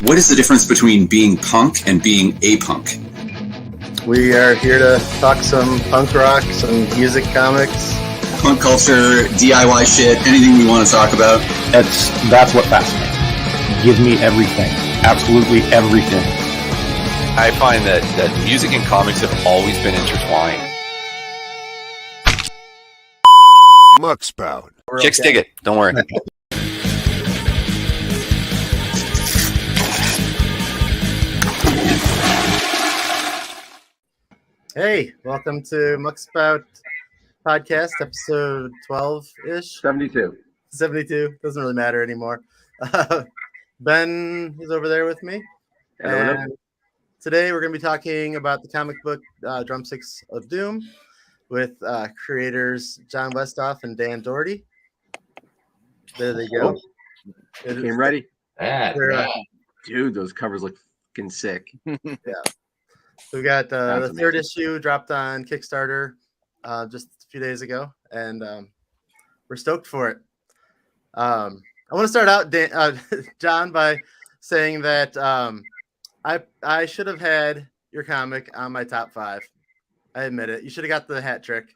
What is the difference between being punk and being a punk? We are here to talk some punk rock, some music, comics, Punk culture, DIY shit, anything we want to talk about. That's what fascinates me. Give me everything. Absolutely everything. I find that music and comics have always been intertwined. Muckspout. Chicks dig it. Don't worry. Hey, welcome to Muckspout podcast, episode 12-ish. 72. 72. Doesn't really matter anymore. Ben is over there with me. And today we're going to be talking about the comic book Drumsticks of Doom with creators Jon Westhoff and Dan Dougherty. There they go. Came ready. Dude, those covers look fucking sick. Yeah. So we got the third issue dropped on Kickstarter just a few days ago, and we're stoked for it. I want to start out, John, by saying that I should have had your comic on my top 5. I admit it. You should have got the hat trick.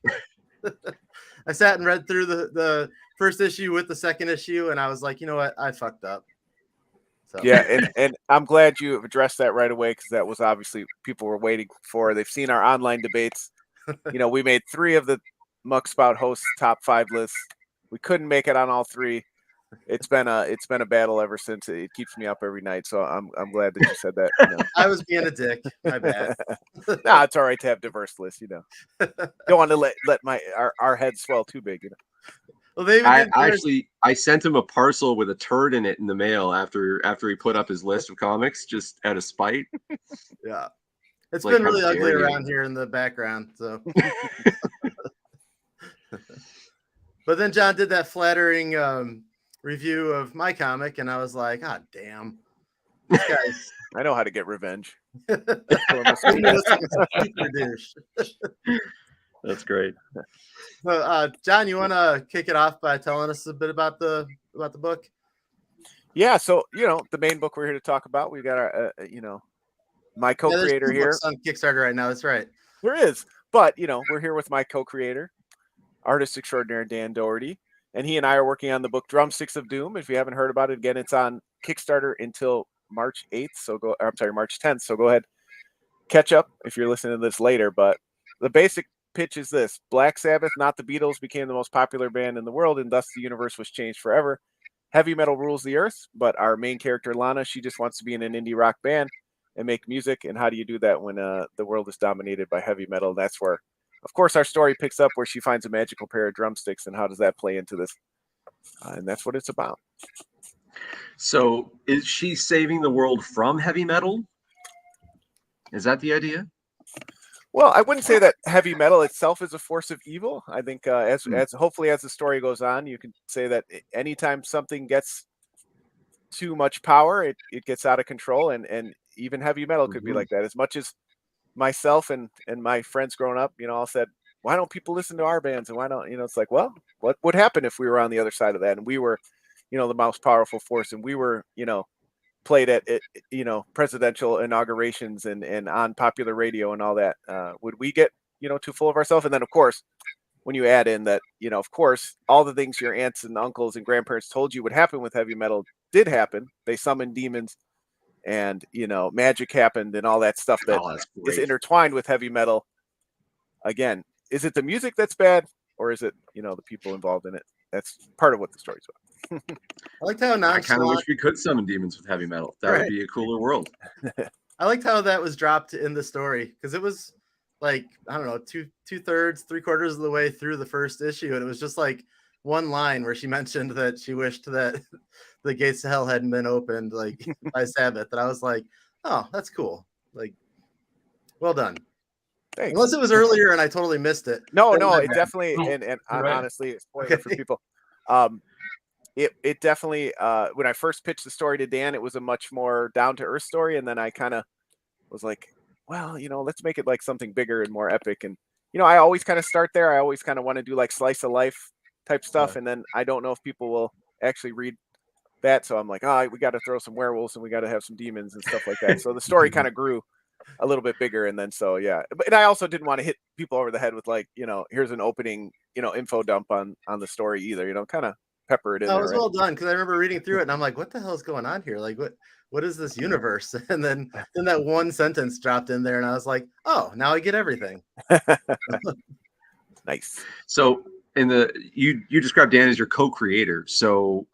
I sat and read through the first issue with the second issue, and I was like, you know what? I fucked up. So. Yeah, and I'm glad you addressed that right away, because that was obviously people were waiting for. They've seen our online debates. You know, we made 3 of the Muckspout hosts top 5 lists. We couldn't make it on all 3. It's been a battle ever since. It keeps me up every night. So I'm glad that you said that. You know. I was being a dick. My bad. Nah, it's all right to have diverse lists. You know, don't want to let our heads swell too big. You know. Well, I sent him a parcel with a turd in it in the mail after he put up his list of comics, just out of spite. Yeah, it's been really ugly around here in the background. So, but then John did that flattering review of my comic, and I was like, "Ah, damn, this guy's." I know how to get revenge. That's great. So, John, you want to kick it off by telling us a bit about the book? Yeah, so the main book we're here to talk about. We got our my co-creator here on Kickstarter right now. That's right. There is, but we're here with my co-creator, artist extraordinaire Dan Dougherty, and he and I are working on the book Drumsticks of Doom. If you haven't heard about it, again, it's on Kickstarter until March 8th. March 10th. So go ahead, catch up if you're listening to this later. But the basic pitch is this: Black Sabbath, not the Beatles, became the most popular band in the world, and thus the universe was changed forever. Heavy metal rules the earth, but our main character Lana, she just wants to be in an indie rock band and make music. And how do you do that when the world is dominated by heavy metal? And that's where, of course, our story picks up, where she finds a magical pair of drumsticks, and how does that play into this? And that's what it's about. So is she saving the world from heavy metal? Is that the idea? Well, I wouldn't say that heavy metal itself is a force of evil. I think as hopefully as the story goes on, you can say that anytime something gets too much power, it gets out of control, and even heavy metal could be like that. As much as myself and my friends growing up, all said, why don't people listen to our bands? And why don't, it's like, well, what would happen if we were on the other side of that? And we were, the most powerful force, and we were, played at presidential inaugurations and on popular radio and all that. Would we get too full of ourselves? And then of course, when you add in that of course all the things your aunts and uncles and grandparents told you would happen with heavy metal did happen. They summoned demons, and magic happened, and all that stuff that is intertwined with heavy metal. Again, is it the music that's bad, or is it the people involved in it? That's part of what the story's about. I liked how I kind of wish we could summon demons with heavy metal. That would be a cooler world. I liked how that was dropped in the story, because it was like, I don't know, two-thirds, 3/4 of the way through the first issue, and it was just like one line where she mentioned that she wished that the gates to hell hadn't been opened like by Sabbath, and I was like, oh, that's cool. Like, well done. Thanks. Unless it was earlier and I totally missed it. No, it definitely, and honestly, spoiler for people. It definitely, when I first pitched the story to Dan, it was a much more down to earth story. And then I kind of was like, well, let's make it like something bigger and more epic. And I always kind of start there. I always kind of want to do like slice of life type stuff, and then I don't know if people will actually read that, so I'm like, we got to throw some werewolves and we got to have some demons and stuff like that. So the story kind of grew a little bit bigger, and then and I also didn't want to hit people over the head with like, here's an opening, info dump on the story either. Kind of pepper it in. It was well done, because I remember reading through it and I'm like, what the hell is going on here? Like, what is this universe? And then that one sentence dropped in there, and I was like, oh, now I get everything. Nice. So you described Dan as your co-creator. So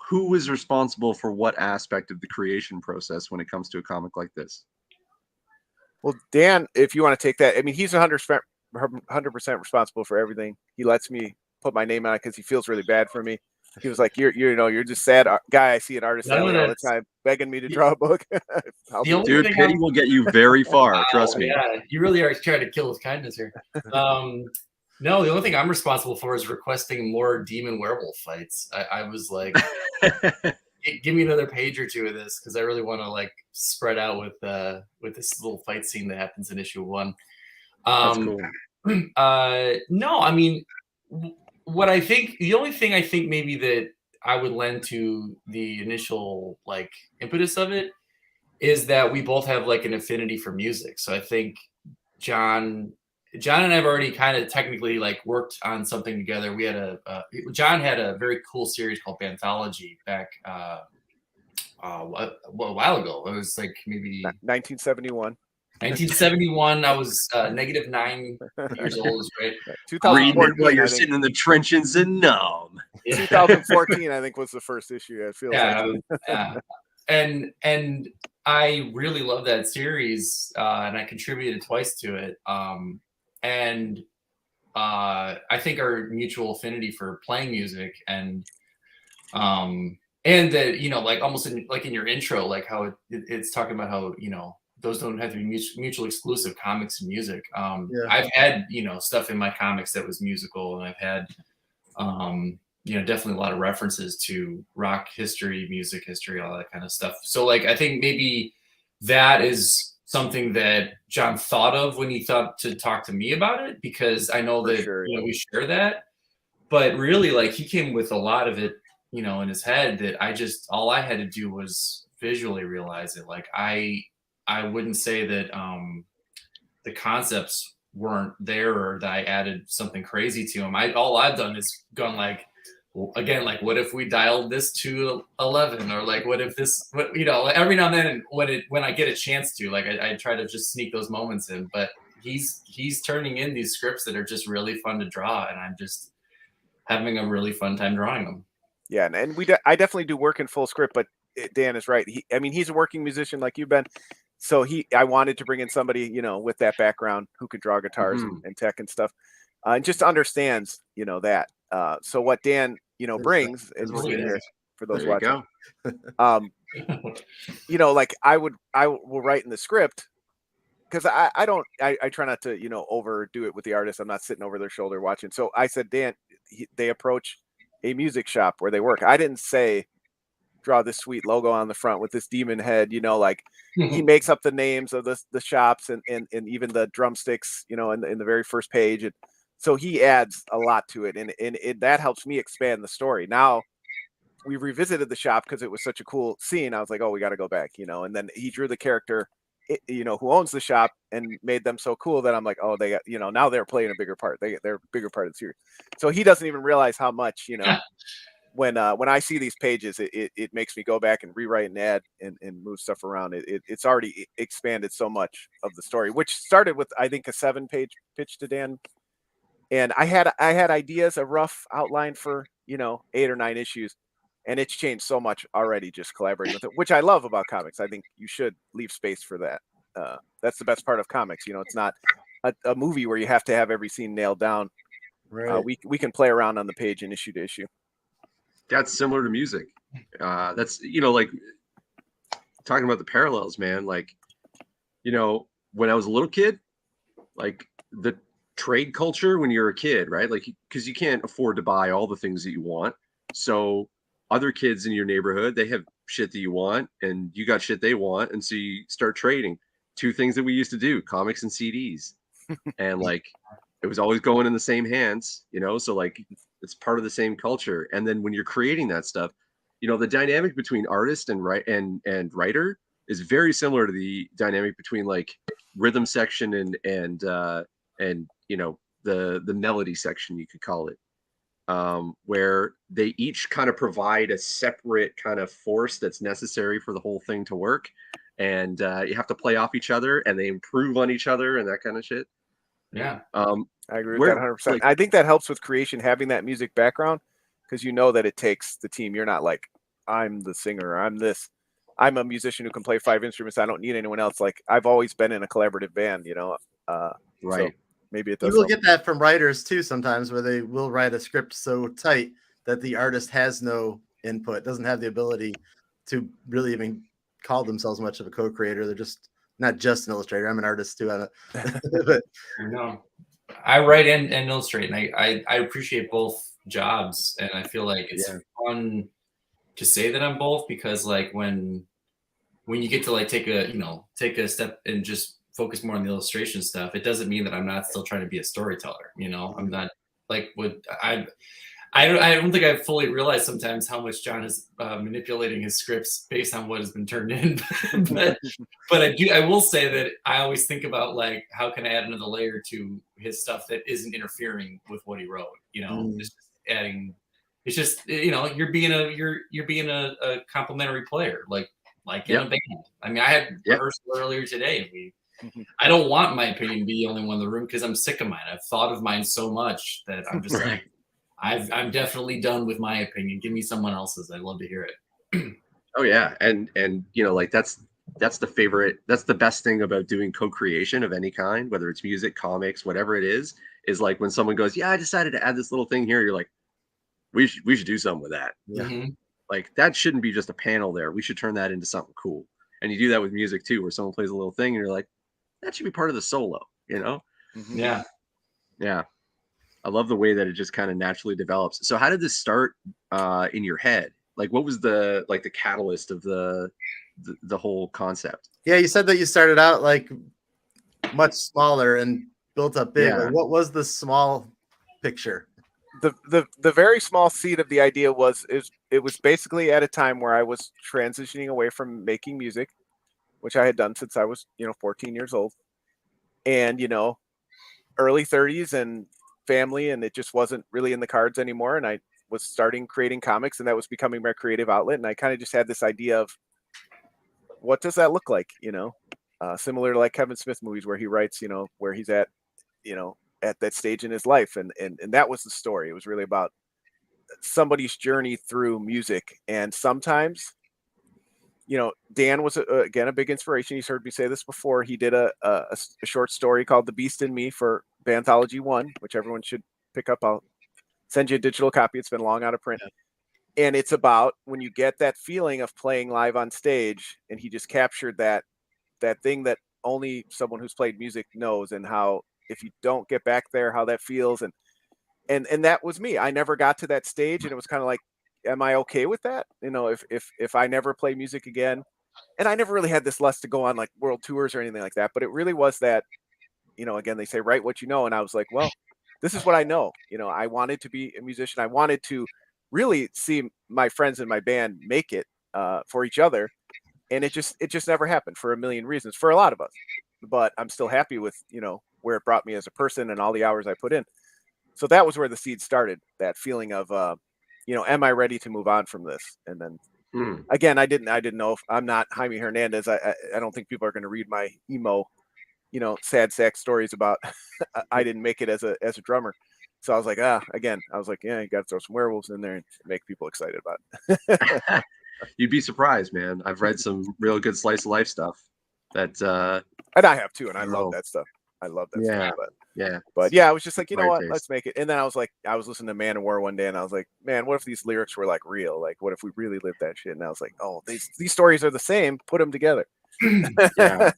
who was responsible for what aspect of the creation process when it comes to a comic like this? Well, Dan, if you want to take that, I mean, he's 100% responsible for everything. He lets me put my name on it because he feels really bad for me. He was like, you're just sad guy. I see an artist alley all the time begging me to draw a book. Dude, pity will get you very far. Trust me. Yeah, you really are trying to kill his kindness here. No, the only thing I'm responsible for is requesting more demon werewolf fights. I was like, give me another page or two of this, because I really want to like spread out with this little fight scene that happens in issue 1. That's cool. No, I mean, what I think, the only thing I think maybe that I would lend to the initial like impetus of it is that we both have like an affinity for music. So I think John and I have already kind of technically like worked on something together. We had John had a very cool series called Banthology back a while ago. It was like maybe 1971. 1971. I was -9 years old, right? 2014, while you're sitting in the trenches in Nome. 2014, I think, was the first issue. It feels yeah. And I really love that series, and I contributed twice to it. And I think our mutual affinity for playing music and that, like almost in your intro, like how it's talking about how, those don't have to be mutually exclusive, comics and music. I've had, stuff in my comics that was musical, and I've had, definitely a lot of references to rock history, music history, all that kind of stuff. So like, I think maybe that is something that John thought of when he thought to talk to me about it, because I know that we share that. But really, like, he came with a lot of it, in his head, that all I had to do was visually realize it. Like I wouldn't say that the concepts weren't there or that I added something crazy to them. All I've done is gone like, again, like, what if we dialed this to 11, or like, what if this, every now and then when I get a chance to, like, I try to just sneak those moments in. But he's turning in these scripts that are just really fun to draw, and I'm just having a really fun time drawing them. Yeah, and I definitely do work in full script, but Dan is right. He's a working musician like you've been. So I wanted to bring in somebody, with that background who could draw guitars and tech and stuff, and just understands, that. So what Dan, brings is here for those watching. Like I will write in the script, because I try not to, overdo it with the artist. I'm not sitting over their shoulder watching. So I said, Dan, they approach a music shop where they work. I didn't say, draw this sweet logo on the front with this demon head, like he makes up the names of the shops and even the drumsticks, in the very first page. And so he adds a lot to it, and that helps me expand the story. Now we revisited the shop because it was such a cool scene. I was like, oh, we got to go back, and then he drew the character, who owns the shop, and made them so cool that I'm like, oh, they got, now they're playing a bigger part. They're a bigger part of the series. So he doesn't even realize how much, when I see these pages, it makes me go back and rewrite and add and move stuff around. It's already expanded so much of the story, which started with, I think, a 7-page pitch to Dan. And I had ideas, a rough outline for, 8 or 9 issues. And it's changed so much already just collaborating with it, which I love about comics. I think you should leave space for that. That's the best part of comics. It's not a movie where you have to have every scene nailed down. Right. We can play around on the page and issue to issue. That's similar to music. That's, like, talking about the parallels, man. Like, when I was a little kid, like the trade culture when you're a kid, right? Like, because you can't afford to buy all the things that you want. So other kids in your neighborhood, they have shit that you want, and you got shit they want. And so you start trading. two things that we used to do: comics and CDs, and like it was always going in the same hands, you know. So like it's part of the same culture. And then when you're creating that stuff, you know, the dynamic between artist and writer is very similar to the dynamic between like rhythm section and you know, the melody section, you could call it, where they each kind of provide a separate kind of force that's necessary for the whole thing to work. And you have to play off each other, and they improve on each other and that kind of shit. Yeah. I agree with that 100%. Like, I think that helps with creation, having that music background, because you know that it takes the team. You're not like, I'm the singer, I'm a musician who can play 5 instruments, I don't need anyone else. Like, I've always been in a collaborative band, you know. Right. So maybe it does. You will get that from writers too sometimes, where they will write a script so tight that the artist has no input, doesn't have the ability to really even call themselves much of a co-creator. They're just not just an illustrator. I'm an artist too. But no, I write and illustrate, and I appreciate both jobs, and I feel like it's fun to say that I'm both, because like when you get to like take a step and just focus more on the illustration stuff, it doesn't mean that I'm not still trying to be a storyteller. You know, I'm not like I don't think I've fully realized sometimes how much Jon is manipulating his scripts based on what has been turned in. but I will say that I always think about like, how can I add another layer to his stuff that isn't interfering with what he wrote? You know, it's just adding. It's just, you know, you're being a complimentary player, like in a band. I mean, I had rehearsal earlier today. I don't want my opinion to be the only one in the room, because I'm sick of mine. I've thought of mine so much that I'm just like, I'm definitely done with my opinion. Give me someone else's. I'd love to hear it. Oh yeah, and you know, like that's the best thing about doing co-creation of any kind, whether it's music, comics, whatever it is like when someone goes, yeah, I decided to add this little thing here, you're like, we should do something with that. Like, that shouldn't be just a panel there. We should turn that into something cool. And you do that with music too, where someone plays a little thing and you're like, that should be part of the solo, you know? Yeah. I love the way that it just kind of naturally develops. So how did this start in your head? Like, what was the catalyst of the whole concept? Yeah, you said that you started out like much smaller and built up big. Like, what was the small picture? The very small seed of the idea was it was basically at a time where I was transitioning away from making music, which I had done since I was, 14 years old, and early 30s and family, and it just wasn't really in the cards anymore. And I was starting creating comics, and that was becoming my creative outlet. And I kind of just had this idea of, what does that look like? Similar to like Kevin Smith movies, where he writes, where he's at, at that stage in his life. And that was the story. It was really about somebody's journey through music. And sometimes, Dan was again a big inspiration. He's heard me say this before. He did a short story called "The Beast in Me" for Banthology 1, which everyone should pick up. I'll send you a digital copy. It's been long out of print. And it's about when you get that feeling of playing live on stage, and he just captured that thing that only someone who's played music knows, and how if you don't get back there, how that feels. And that was me. I never got to that stage, and it was kind of like, am I okay with that? If I never play music again. And I never really had this lust to go on like world tours or anything like that, but it really was that, again, they say, write what you know. And I was like, well, this is what I know. I wanted to be a musician. I wanted to really see my friends in my band make it for each other. And it just never happened for a million reasons for a lot of us. But I'm still happy with, where it brought me as a person and all the hours I put in. So that was where the seed started, that feeling of, am I ready to move on from this? And then again, I didn't know if I'm not Jaime Hernandez. I don't think people are going to read my emo, sad sack stories about I didn't make it as a drummer. So I was like, yeah, you got to throw some werewolves in there and make people excited about it. You'd be surprised, man. I've read some real good slice of life stuff that, and I have too. And I love that stuff. I love that stuff. But I was just like, you know what, let's make it. And then I was like, I was listening to Man of War one day, and I was like, man, what if these lyrics were like real? Like, what if we really lived that shit? And I was like, oh, these stories are the same. Put them together. Yeah,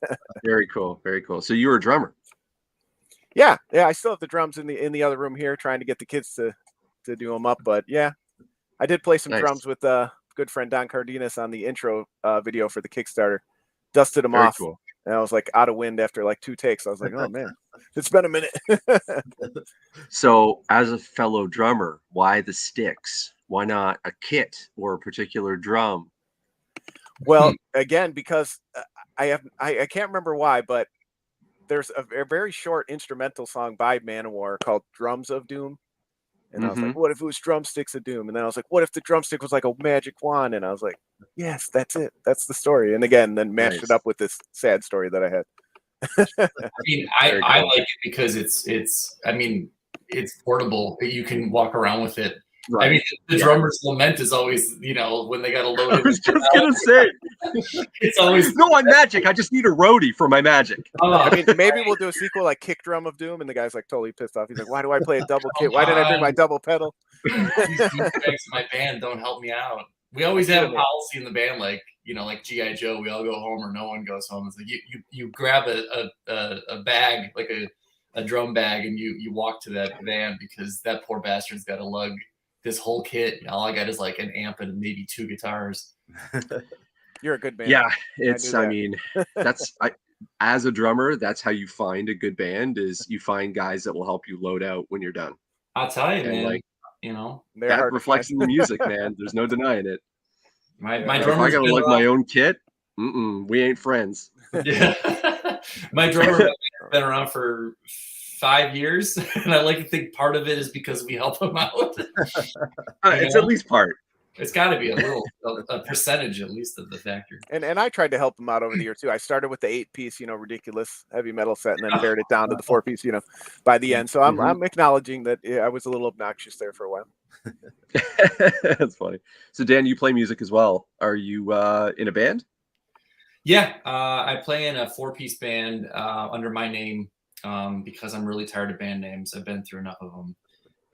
very cool, very cool. So you were a drummer? Yeah. I still have the drums in the other room here, trying to get the kids to do them up. But yeah, I did play some drums with good friend Don Cardenas on the intro video for the Kickstarter. Dusted them off. Cool. And I was like out of wind after like 2 takes. I was like, oh man, it's been a minute. So, as a fellow drummer, why the sticks? Why not a kit or a particular drum? Well, again, because I can't remember why, but there's a very short instrumental song by Manowar called "Drums of Doom," and I was like, "What if it was Drumsticks of Doom?" And then I was like, "What if the drumstick was like a magic wand?" And I was like, "Yes, that's it. That's the story." And again, then mashed it up with this sad story that I had. I mean, I like it because it's I mean, it's portable. You can walk around with it. Right. I mean, the drummer's lament is always, when they got to load it. I was just gonna say, it's always no, I'm magic. I just need a roadie for my magic. I mean, maybe we'll do a sequel like Kick Drum of Doom, and the guy's like totally pissed off. He's like, "Why do I play a double kit? Why did I bring my double pedal?" These douchebags in my band don't help me out. We always have a policy in the band, like like G.I. Joe. We all go home or no one goes home. It's like you grab a bag, like a drum bag, and you walk to that van because that poor bastard's got to lug this whole kit. All I got is like an amp and maybe 2 guitars. You're a good band. Yeah, I mean, as a drummer, that's how you find a good band, is you find guys that will help you load out when you're done. I'll tell you, and man. That reflects in the music, man. There's no denying it. My If drummer. I gotta lug my own kit, we ain't friends. Yeah. My drummer has been around for 5 years, and I like to think part of it is because we help him out. It's at least part. It's got to be a percentage at least of the factor. And I tried to help him out over the year too. I started with the 8-piece, ridiculous heavy metal set, and then pared it down to the 4-piece, by the end. So I'm acknowledging that I was a little obnoxious there for a while. That's funny. So Dan, you play music as well. Are you in a band? Yeah, I play in a 4-piece band under my name because I'm really tired of band names. I've been through enough of them,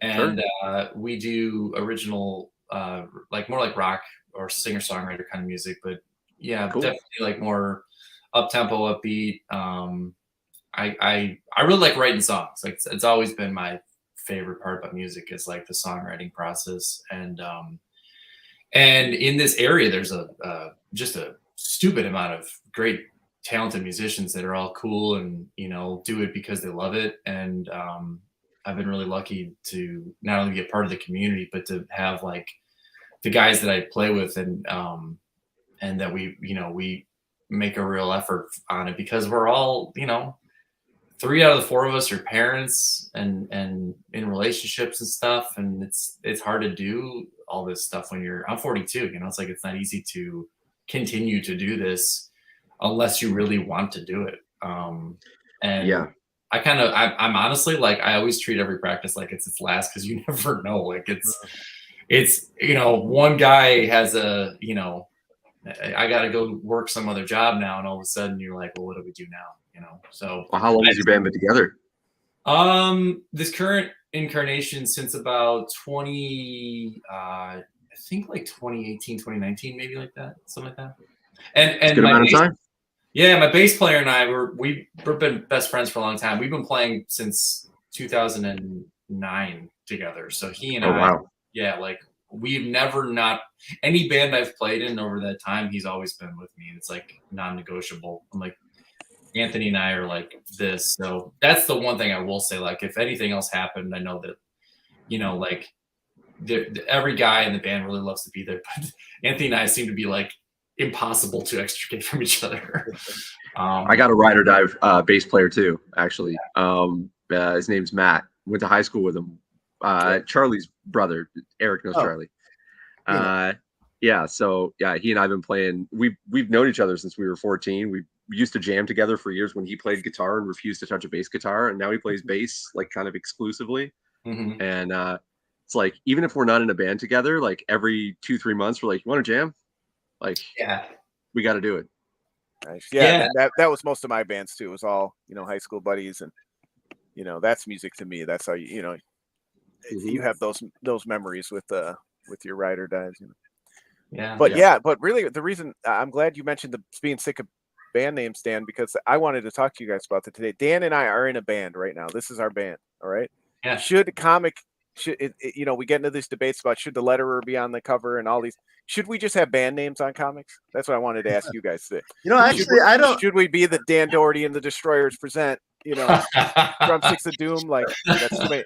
and we do original. More like rock or singer-songwriter kind of music, but cool. Definitely like more up-tempo, upbeat. I really like writing songs. Like it's always been my favorite part about music is like the songwriting process. And in this area, there's just a stupid amount of great talented musicians that are all cool and do it because they love it. And I've been really lucky to not only be a part of the community, but to have like the guys that I play with and that we make a real effort on it because we're all, 3 out of the 4 of us are parents and in relationships and stuff. And it's hard to do all this stuff when I'm 42, it's like, it's not easy to continue to do this unless you really want to do it. I'm honestly like, I always treat every practice like it's its last, cause you never know. Like it's one guy has I got to go work some other job now, and all of a sudden you're like, well, what do we do now? So how long has your band been together? This current incarnation since about 2018, 2019, maybe like that, something like that. And good amount of time. Yeah, my bass player and I we've been best friends for a long time. We've been playing since 2009 together. So he and wow. Yeah, like we've never not any band I've played in over that time, he's always been with me. It's like non-negotiable. I'm like, Anthony and I are like this. So that's the one thing I will say. Like if anything else happened, I know that, like every guy in the band really loves to be there. But Anthony and I seem to be like impossible to extricate from each other. I got a ride or die bass player too, actually. His name's Matt. Went to high school with him. Charlie's brother, Eric knows Charlie. So he and I've been playing. We've known each other since we were 14. We used to jam together for years when he played guitar and refused to touch a bass guitar, and now he plays bass like kind of exclusively. And it's like, even if we're not in a band together, like every 2-3 months we're like, you want to jam? Like, we got to do it. Nice. Yeah. That was most of my bands too. It was all high school buddies, and that's music to me. That's how you have those memories with your ride or dies. But really the reason I'm glad you mentioned being sick of band names, Dan, because I wanted to talk to you guys about that today. Dan and I are in a band right now. This is our band. All right. Yeah. Should comic should we get into these debates about should the letterer be on the cover and all these. Should we just have band names on comics? That's what I wanted to ask you guys today. Actually, I don't. Should we be the Dan Dougherty and the Destroyers present? Drumsticks of Doom? Like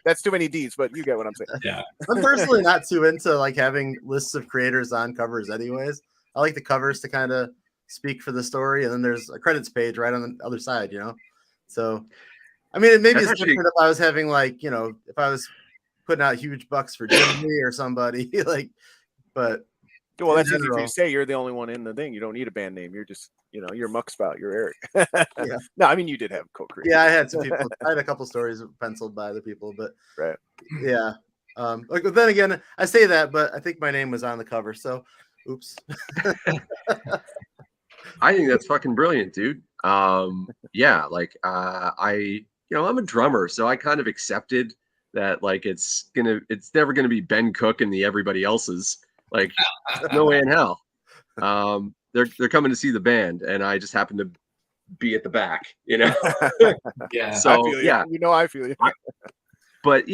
that's too many D's, but you get what I'm saying. Yeah. I'm personally not too into like having lists of creators on covers, anyways. I like the covers to kind of speak for the story, and then there's a credits page right on the other side. So I mean, it maybe it's different if I was having like if I was putting out huge bucks for Jim Lee or somebody like, but. Well, that's easy for you to say. You're the only one in the thing. You don't need a band name. You're just, you're Muckspout. You're Eric. Yeah. No, I mean, you did have co-creators. Yeah, I had some people. I had a couple stories penciled by the people, but right. Yeah. But then again, I say that, but I think my name was on the cover. So, oops. I think that's fucking brilliant, dude. Yeah, like I'm a drummer, so I kind of accepted that like it's never gonna be Ben Cook and the everybody else's. Like, no way in hell. They're coming to see the band, and I just happen to be at the back, Yeah. So I feel yeah, I feel you. But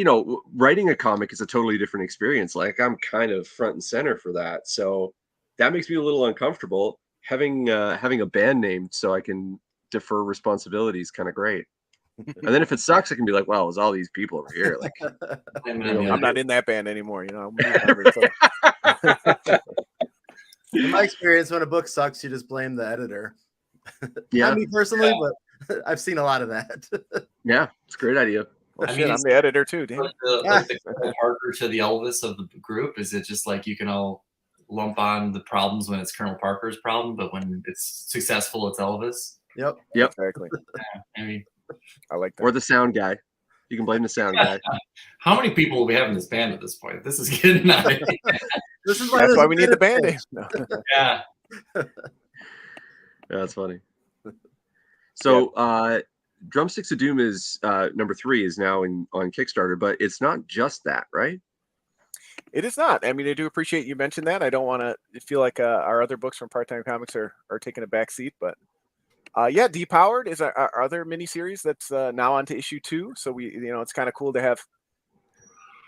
writing a comic is a totally different experience. Like I'm kind of front and center for that, so that makes me a little uncomfortable. Having a band name so I can defer responsibility is kind of great. And then if it sucks, I can be like, well, there's all these people over here. Like, I'm not in that band anymore. In my experience, when a book sucks, you just blame the editor. Yeah. Not me personally, but I've seen a lot of that. Yeah, it's a great idea. Well, I'm the editor too. Damn. The Parker to the Elvis of the group. Is it just like you can all lump on the problems when it's Colonel Parker's problem, but when it's successful, it's Elvis? Yep. Exactly. Yeah, I mean, I like that. Or the sound guy. You can blame the sound guy. How many people will we have in this band at this point? This is getting out of hand. That's why we need the band name. No. Yeah. Yeah, that's funny. So Drumsticks of Doom is number 3 is now on Kickstarter, but it's not just that, right? It is not. I mean, I do appreciate you mentioned that. I don't want to feel like our other books from Part-Time Comics are taking a back seat, but yeah, Depowered is our other miniseries that's now on to issue 2. So it's kind of cool to have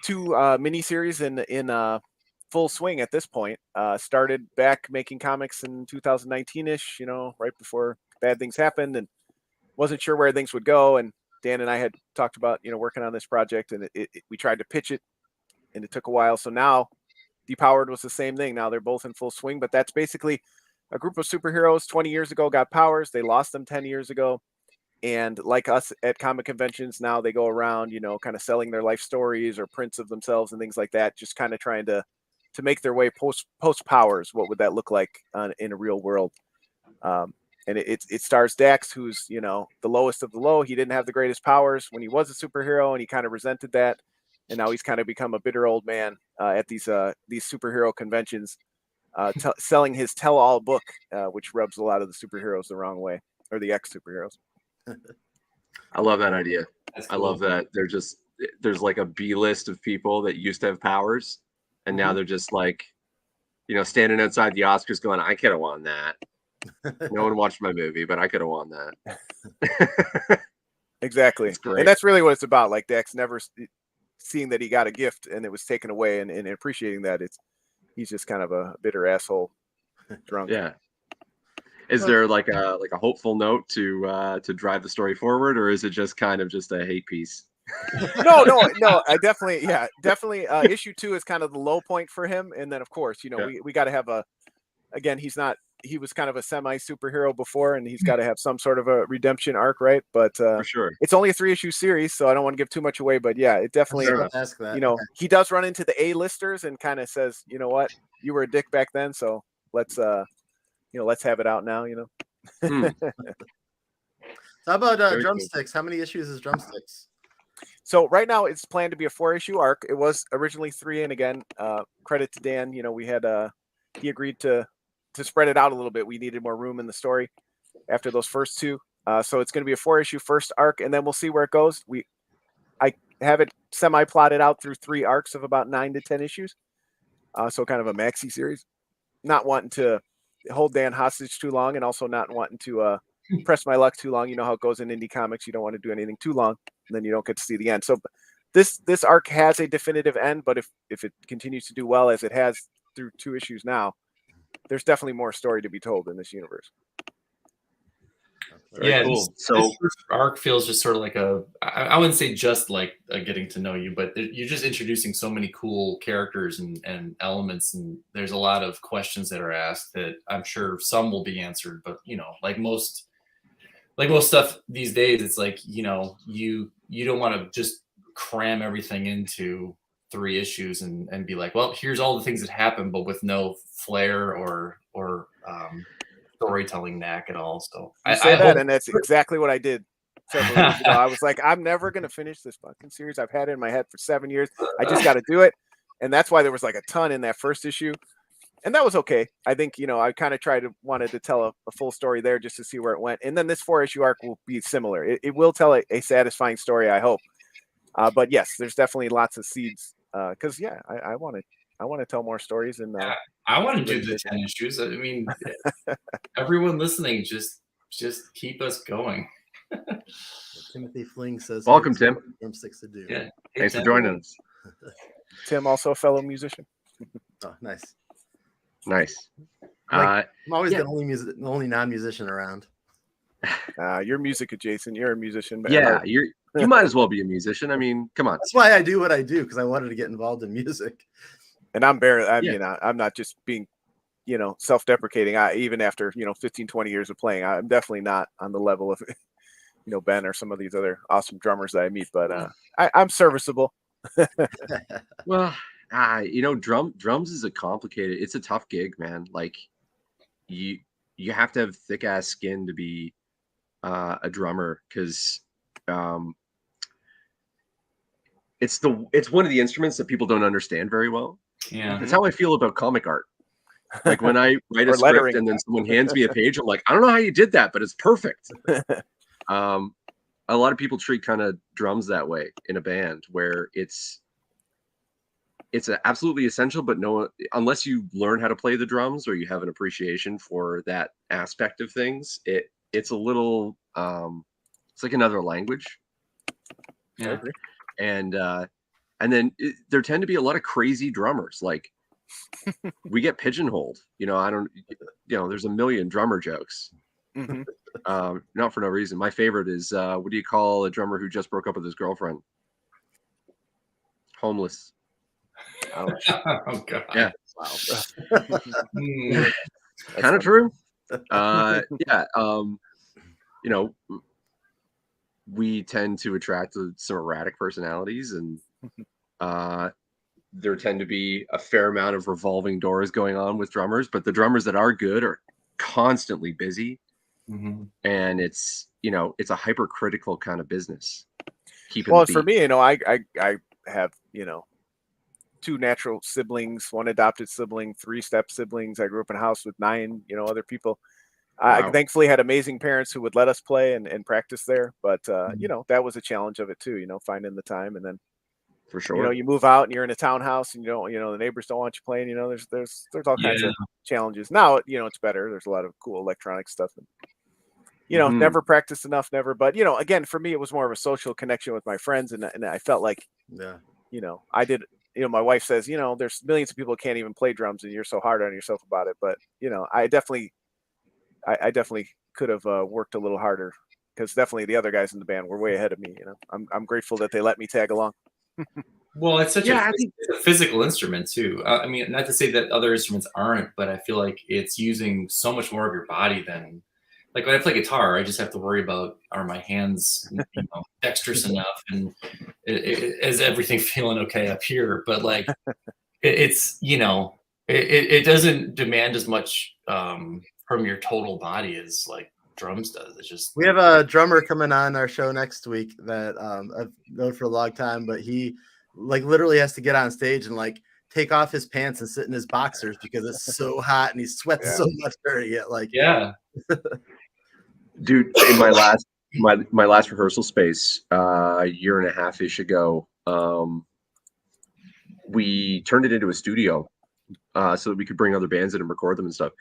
2 miniseries in full swing at this point. Started back making comics in 2019-ish, right before bad things happened, and wasn't sure where things would go. And Dan and I had talked about working on this project, and we tried to pitch it, and it took a while. So now Depowered was the same thing. Now they're both in full swing, but that's basically a group of superheroes 20 years ago got powers. They lost them 10 years ago. And like us at comic conventions, now they go around, kind of selling their life stories or prints of themselves and things like that, just kind of trying to make their way post powers. What would that look like in a real world? And it stars Dax, who's, the lowest of the low. He didn't have the greatest powers when he was a superhero, and he kind of resented that. And now he's kind of become a bitter old man at these superhero conventions, selling his tell-all book, which rubs a lot of the superheroes the wrong way, or the ex-superheroes. I love that idea. That's I cool. love that there's like a B list of people that used to have powers, and now they're just like, standing outside the Oscars going, I could have won that. No one watched my movie, but I could have won that. Exactly. And that's really what it's about. Like Dax never seeing that he got a gift and it was taken away, and appreciating that he's just kind of a bitter asshole drunk. Yeah. Is there like a hopeful note to drive the story forward, or is it just kind of just a hate piece? No. I definitely. Issue 2 is kind of the low point for him, and then of course, we got to have he was kind of a semi superhero before, and he's got to have some sort of a redemption arc, right? But for sure, it's only a 3-issue series, so I don't want to give too much away. But yeah, it definitely. Ask that. He does run into the A-listers and kind of says, you know what, you were a dick back then, so let's let's have it out now. How about Drumsticks? Cool. How many issues is Drumsticks? So right now it's planned to be a 4-issue arc. It was originally 3, and again, credit to Dan. We had he agreed to spread it out a little bit. We needed more room in the story after those first 2. So it's going to be a 4-issue first arc, and then we'll see where it goes. I have it semi-plotted out through 3 arcs of about 9 to 10 issues. So kind of a maxi series. Not wanting to hold Dan hostage too long, and also not wanting to press my luck too long. You know how it goes in indie comics. You don't want to do anything too long, and then you don't get to see the end. So this arc has a definitive end, but if it continues to do well as it has through 2 issues now, there's definitely more story to be told in this universe. Very cool. So this first arc feels just sort of like I wouldn't say just like a getting to know you, but you're just introducing so many cool characters and elements, and there's a lot of questions that are asked that I'm sure some will be answered, but like most stuff these days, it's like you don't want to just cram everything into 3 issues and be like, well, here's all the things that happen, but with no flair or storytelling knack at all. So I say that, and that's exactly what I did several years ago. I was like, I'm never going to finish this fucking series. I've had it in my head for 7 years. I just got to do it. And that's why there was like a ton in that first issue. And that was okay. I think, I kind of wanted to tell a full story there just to see where it went. And then this 4-issue arc will be similar. It will tell a satisfying story, I hope. But yes, there's definitely lots of seeds. Because I want to tell more stories. And I want to do the 10 issues. I mean, everyone listening, just keep us going. Timothy Fling says, welcome, Tim. Drumsticks of Doom. Yeah. Thanks for joining us. Tim, also a fellow musician. Oh, nice. Nice. I'm always the only non-musician around. You're music adjacent. You're a musician. But yeah, you might as well be a musician. I mean, come on. That's why I do what I do, because I wanted to get involved in music. And I'm barely. I'm not just being, self-deprecating. Even after 15, 20 years of playing, I'm definitely not on the level of, Ben or some of these other awesome drummers that I meet. But I'm serviceable. Well, drums is it's a tough gig, man. Like you have to have thick ass skin to be a drummer, because it's one of the instruments that people don't understand very well. Yeah, that's how I feel about comic art. Like when I write a script and then someone hands me a page, I'm like, I don't know how you did that, but it's perfect. A lot of people treat kind of drums that way in a band, where it's absolutely essential, but unless you learn how to play the drums or you have an appreciation for that aspect of things, it's a little it's like another language. Yeah. And then there tend to be a lot of crazy drummers. Like we get pigeonholed, there's a million drummer jokes. Mm-hmm. Not for no reason. My favorite is what do you call a drummer who just broke up with his girlfriend? Homeless. Oh God. Yeah. Wow. Kind of true. We tend to attract some erratic personalities, and there tend to be a fair amount of revolving doors going on with drummers, but the drummers that are good are constantly busy. Mm-hmm. And it's a hypercritical kind of business. For me, I have 2 natural siblings, 1 adopted sibling, 3 step siblings. I grew up in a house with 9 other people. Wow. I thankfully had amazing parents who would let us play and practice there, but that was a challenge of it too, finding the time. And then for sure, you move out and you're in a townhouse and the neighbors don't want you playing. There's all kinds of challenges. Now it's better. There's a lot of cool electronic stuff. And, never practiced enough, never. But again, for me, it was more of a social connection with my friends, and I felt like I did. My wife says there's millions of people who can't even play drums, and you're so hard on yourself about it. But I definitely could have worked a little harder, because definitely the other guys in the band were way ahead of me. I'm grateful that they let me tag along. Well, it's such a physical instrument too. I mean, not to say that other instruments aren't, but I feel like it's using so much more of your body than, like when I play guitar, I just have to worry about, are my hands dexterous enough, and is everything feeling okay up here? But like it doesn't demand as much from your total body as like drums does. It's just, we have a drummer coming on our show next week that I've known for a long time, but he like literally has to get on stage and like take off his pants and sit in his boxers because it's so hot and he sweats so much during it. Like, dude, in my last rehearsal space, a year and a half-ish ago, we turned it into a studio so that we could bring other bands in and record them and stuff.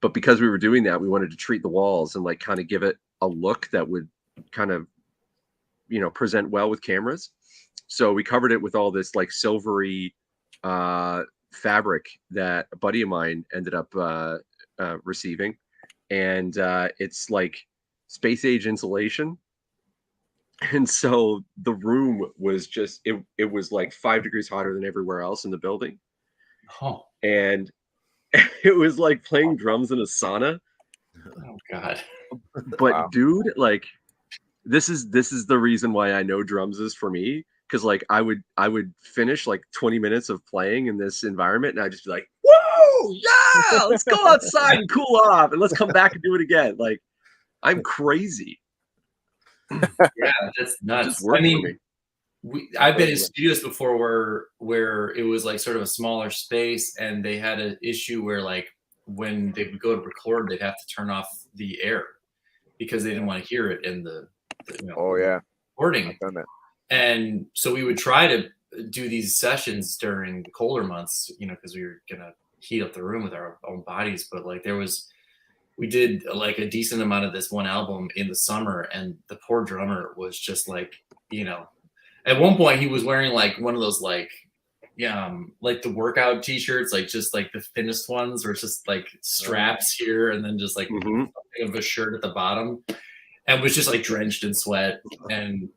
But because we were doing that, we wanted to treat the walls and like kind of give it a look that would kind of, present well with cameras. So we covered it with all this like silvery fabric that a buddy of mine ended up receiving, and it's like space age insulation. And so the room was just it was like 5 degrees hotter than everywhere else in the building. Oh, And it was like playing drums in a sauna. oh God. But Wow. dude, like this is the reason why I know drums is for me. Cause like I would finish like 20 minutes of playing in this environment and I'd just be like, whoa, yeah, let's go outside and cool off and let's come back and do it again. Like I'm crazy. Yeah, that's It nuts. just worked I mean, for me. I've been in studios before where it was like sort of a smaller space, and they had an issue where like when they would go to record, they'd have to turn off the air because they didn't want to hear it in the Oh yeah, recording. I've done that. And so we would try to do these sessions during the colder months, because we were gonna heat up the room with our own bodies. But like we did like a decent amount of this one album in the summer, and the poor drummer was just like, at one point he was wearing like one of those like the workout t-shirts, like just like the thinnest ones where it's just like straps here and then just like something of a shirt at the bottom, and was just like drenched in sweat. And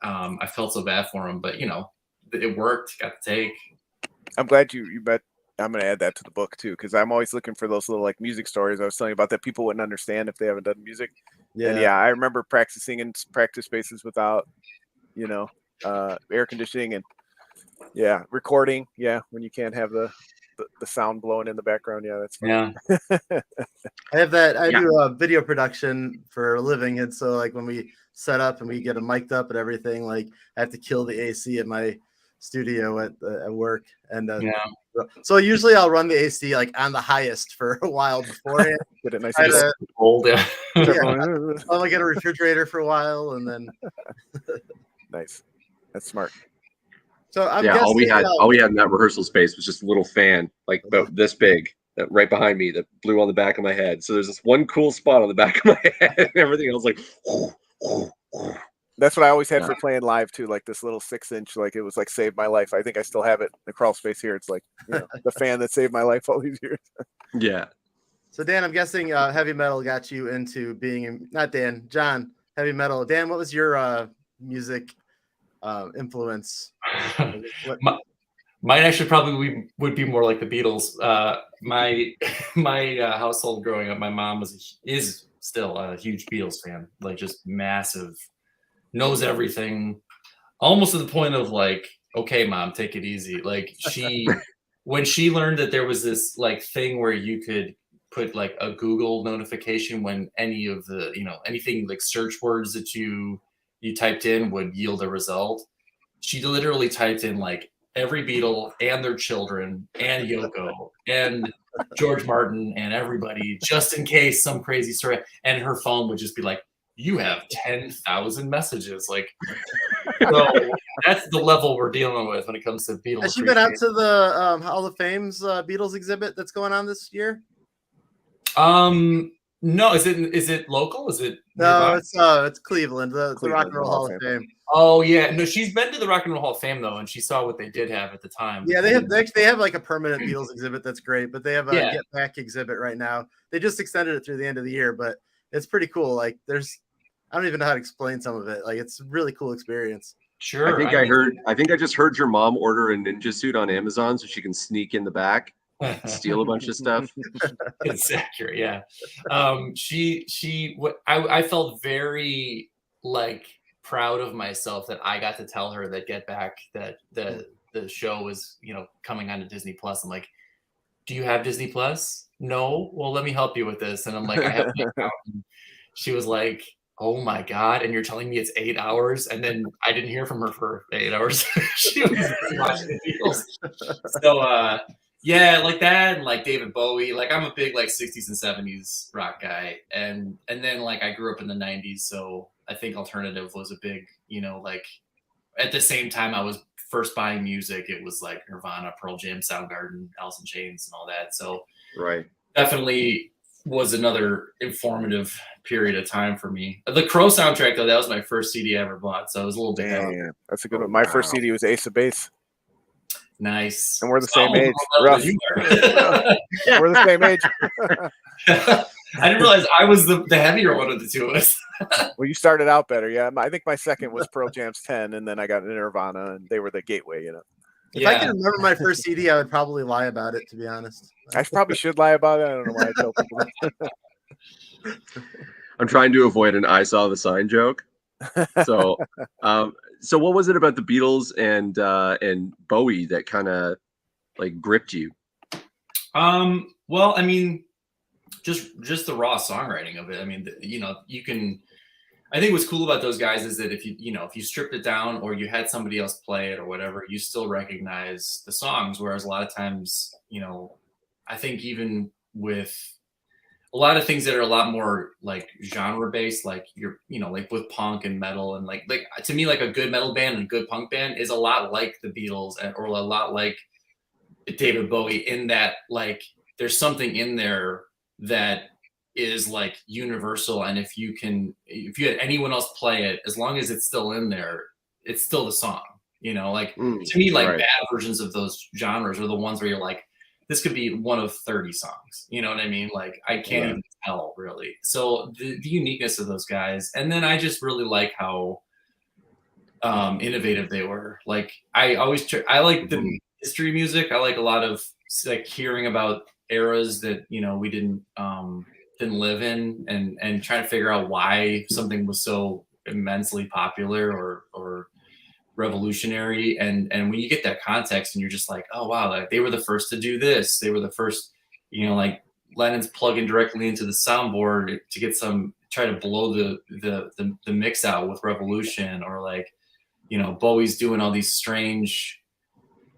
I felt so bad for him, but it worked, got the take. I'm glad you bet. I'm going to add that to the book too, because I'm always looking for those little like music stories I was telling you about that people wouldn't understand if they haven't done music. And I remember practicing in practice spaces without, air conditioning and recording. Yeah, when you can't have the sound blowing in the background. Yeah, that's fun. Yeah. I have that. I do video production for a living, and so like when we set up and we get it mic'd up and everything, like I have to kill the AC at my studio at work, and so usually I'll run the AC like on the highest for a while beforehand. Get it nice Try and to- Cold. Yeah. I'll get a refrigerator for a while, and then nice. That's smart. so I'm Yeah, guessing, all we had in that rehearsal space was just a little fan, like about this big, that right behind me that blew on the back of my head. So there's this one cool spot on the back of my head, and everything else like. That's what I always had for playing live too, like this little 6-inch, like it was like saved my life. I think I still have it in the crawl space here. It's like the fan that saved my life all these years. Yeah. So Dan, I'm guessing heavy metal got you into John, heavy metal. Dan, what was your music influence? Mine actually probably would be more like the Beatles. My household growing up, my mom is still a huge Beatles fan, like just massive, knows everything, almost to the point of like, okay, mom, take it easy. Like when she learned that there was this like thing where you could put like a Google notification when any of the, anything like search words that you typed in would yield a result. She literally typed in like every Beatle and their children and Yoko and George Martin and everybody, just in case some crazy story. And her phone would just be like, you have 10,000 messages. Like, so that's the level we're dealing with when it comes to Beatles. Has she been out to the Hall of Fame's Beatles exhibit that's going on this year? No, is it local? Is it no? It's Cleveland, the Rock and Roll Hall of Fame. Oh yeah, no, she's been to the Rock and Roll Hall of Fame though, and she saw what they did have at the time. Yeah, they have like a permanent Beatles exhibit that's great, but they have a Get Back exhibit right now. They just extended it through the end of the year, but it's pretty cool. Like I don't even know how to explain some of it. Like it's a really cool experience. Sure. I think I just heard your mom order a ninja suit on Amazon so she can sneak in the back, steal a bunch of stuff. It's accurate, yeah. I felt very like proud of myself that I got to tell her that Get Back, that the show was coming on to Disney Plus. I'm like, do you have Disney Plus? No. Well, let me help you with this. And I'm like, I have an account. And she was like, oh my God, and you're telling me it's 8 hours? And then I didn't hear from her for 8 hours. She was watching the Beatles. So yeah, like that, and like David Bowie. Like I'm a big like 60s and 70s rock guy. And then like I grew up in the 90s, so I think alternative was a big, like at the same time I was first buying music, it was like Nirvana, Pearl Jam, Soundgarden, Alice in Chains, and all that. So right. Definitely was another informative period of time for me. The Crow soundtrack, though, that was my first CD I ever bought, so it was a little bit heavy. Damn, that's a good one. My first CD was Ace of Base. Nice. And we're the same age. Rough. We're the same age. I didn't realize I was the heavier one of the two of us. Well, you started out better. Yeah. I think my second was Pearl Jam's 10, and then I got Nirvana, and they were the gateway, you know. If I can remember my first CD, I would probably lie about it, to be honest. I probably should lie about it. I don't know why I tell people that. I'm trying to avoid an I saw the sign joke. So, so what was it about the Beatles and Bowie that kind of like gripped you? Well, I mean, just the raw songwriting of it. I mean, you can. I think what's cool about those guys is that if you stripped it down or you had somebody else play it or whatever, you still recognize the songs. Whereas a lot of times, I think even with a lot of things that are a lot more like genre based, like like with punk and metal and like to me, like a good metal band and a good punk band is a lot like the Beatles or a lot like David Bowie in that like there's something in there that is like universal, and if you had anyone else play it, as long as it's still in there, it's still the song. To me, like bad versions of those genres are the ones where you're like, this could be one of 30 songs. You know what I mean? Like I can't even tell really. So the uniqueness of those guys, and then I just really like how innovative they were. Like I like the history music. I like a lot of like hearing about eras that we didn't live in and trying to figure out why something was so immensely popular or revolutionary. And when you get that context and you're just like, oh wow, like they were the first to do this. They were the first, like Lennon's plugging directly into the soundboard to get try to blow the mix out with Revolution, or like, Bowie's doing all these strange.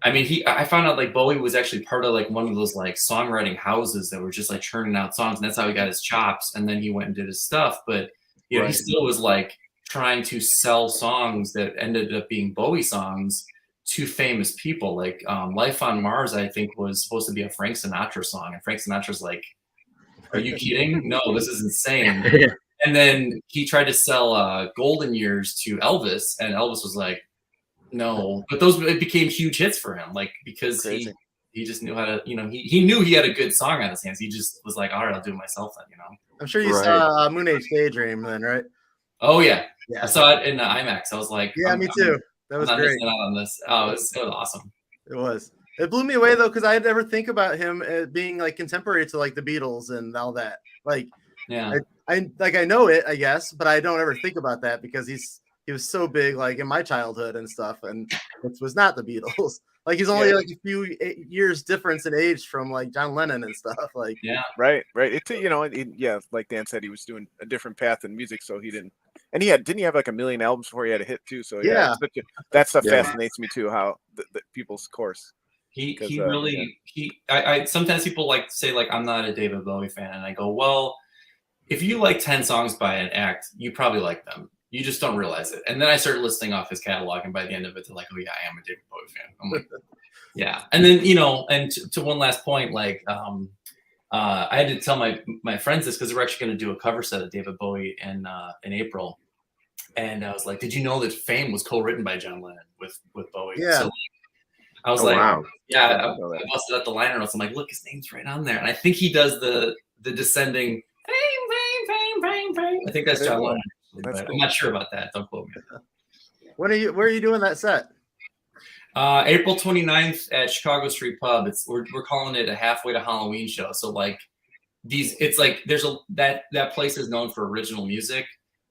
I mean, I found out like Bowie was actually part of like one of those like songwriting houses that were just like churning out songs, and that's how he got his chops. And then he went and did his stuff, but he still was like trying to sell songs that ended up being Bowie songs to famous people. Like "Life on Mars," I think was supposed to be a Frank Sinatra song, and Frank Sinatra's like, "Are you kidding? No, this is insane." And then he tried to sell "Golden Years" to Elvis, and Elvis was like, no, but it became huge hits for him, like because he just knew how to, he knew he had a good song on his hands. He just was like, all right, I'll do it myself then, I'm sure you saw Moon Age Daydream then, right? Oh yeah, I saw it in IMAX. I was like, yeah, me too. That was great. Out on this. Oh, it was awesome. It was. It blew me away though, because I never think about him as being like contemporary to like the Beatles and all that. Like, yeah, I know it, I guess, but I don't ever think about that because he was so big, like in my childhood and stuff, and it was not the Beatles. Like he's only like a few years difference in age from like John Lennon and stuff. Like right. It, like Dan said, he was doing a different path in music, so he didn't. And didn't he have like a million albums before he had a hit too? So that stuff fascinates me too. How the people's course. He really I sometimes people like say like I'm not a David Bowie fan, and I go, well, if you like 10 songs by an act, you probably like them. You just don't realize it. And then I started listing off his catalog, and by the end of it, they're like, oh yeah, I am a David Bowie fan. I'm like, yeah. And then, and to one last point, like I had to tell my friends this because we're actually going to do a cover set of David Bowie in April. And I was like, did you know that Fame was co-written by John Lennon with Bowie? Yeah. So I was wow. Yeah, I busted out the liner notes. I'm like, look, his name's right on there. And I think he does the descending fame. I think that's John Lennon. But I'm not sure about that. Don't quote me. Where are you doing that set? April 29th at Chicago Street Pub. We're calling it a halfway to Halloween show. So like it's like there's that place is known for original music,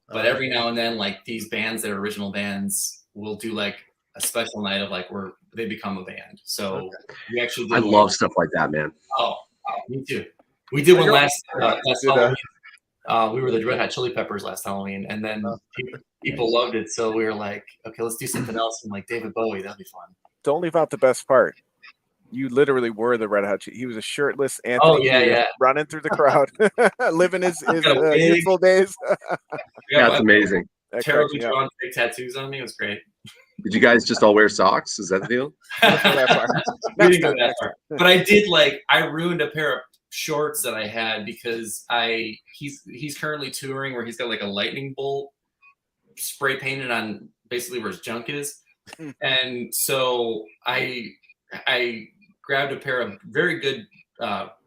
but every now and then like these bands that are original bands will do like a special night of like where they become a band. So we actually did love stuff like that, man. Oh, me too. We did one last Halloween. We were the Red Hot Chili Peppers last Halloween, and then people loved it. So we were like, okay, let's do something else. And like David Bowie, that'd be fun. Don't leave out the best part. You lliterally were the Red Hot Chili. He was a shirtless Anthony running through the crowd, living his youthful days. That's amazing. Terribly drawn fake tattoos on me. It was great. Did you guys just all wear socks? Is that the deal? We didn't go that far. But I did I ruined a pair of shorts that I had because he's currently touring where he's got like a lightning bolt spray painted on basically where his junk is. And so I grabbed a pair of very good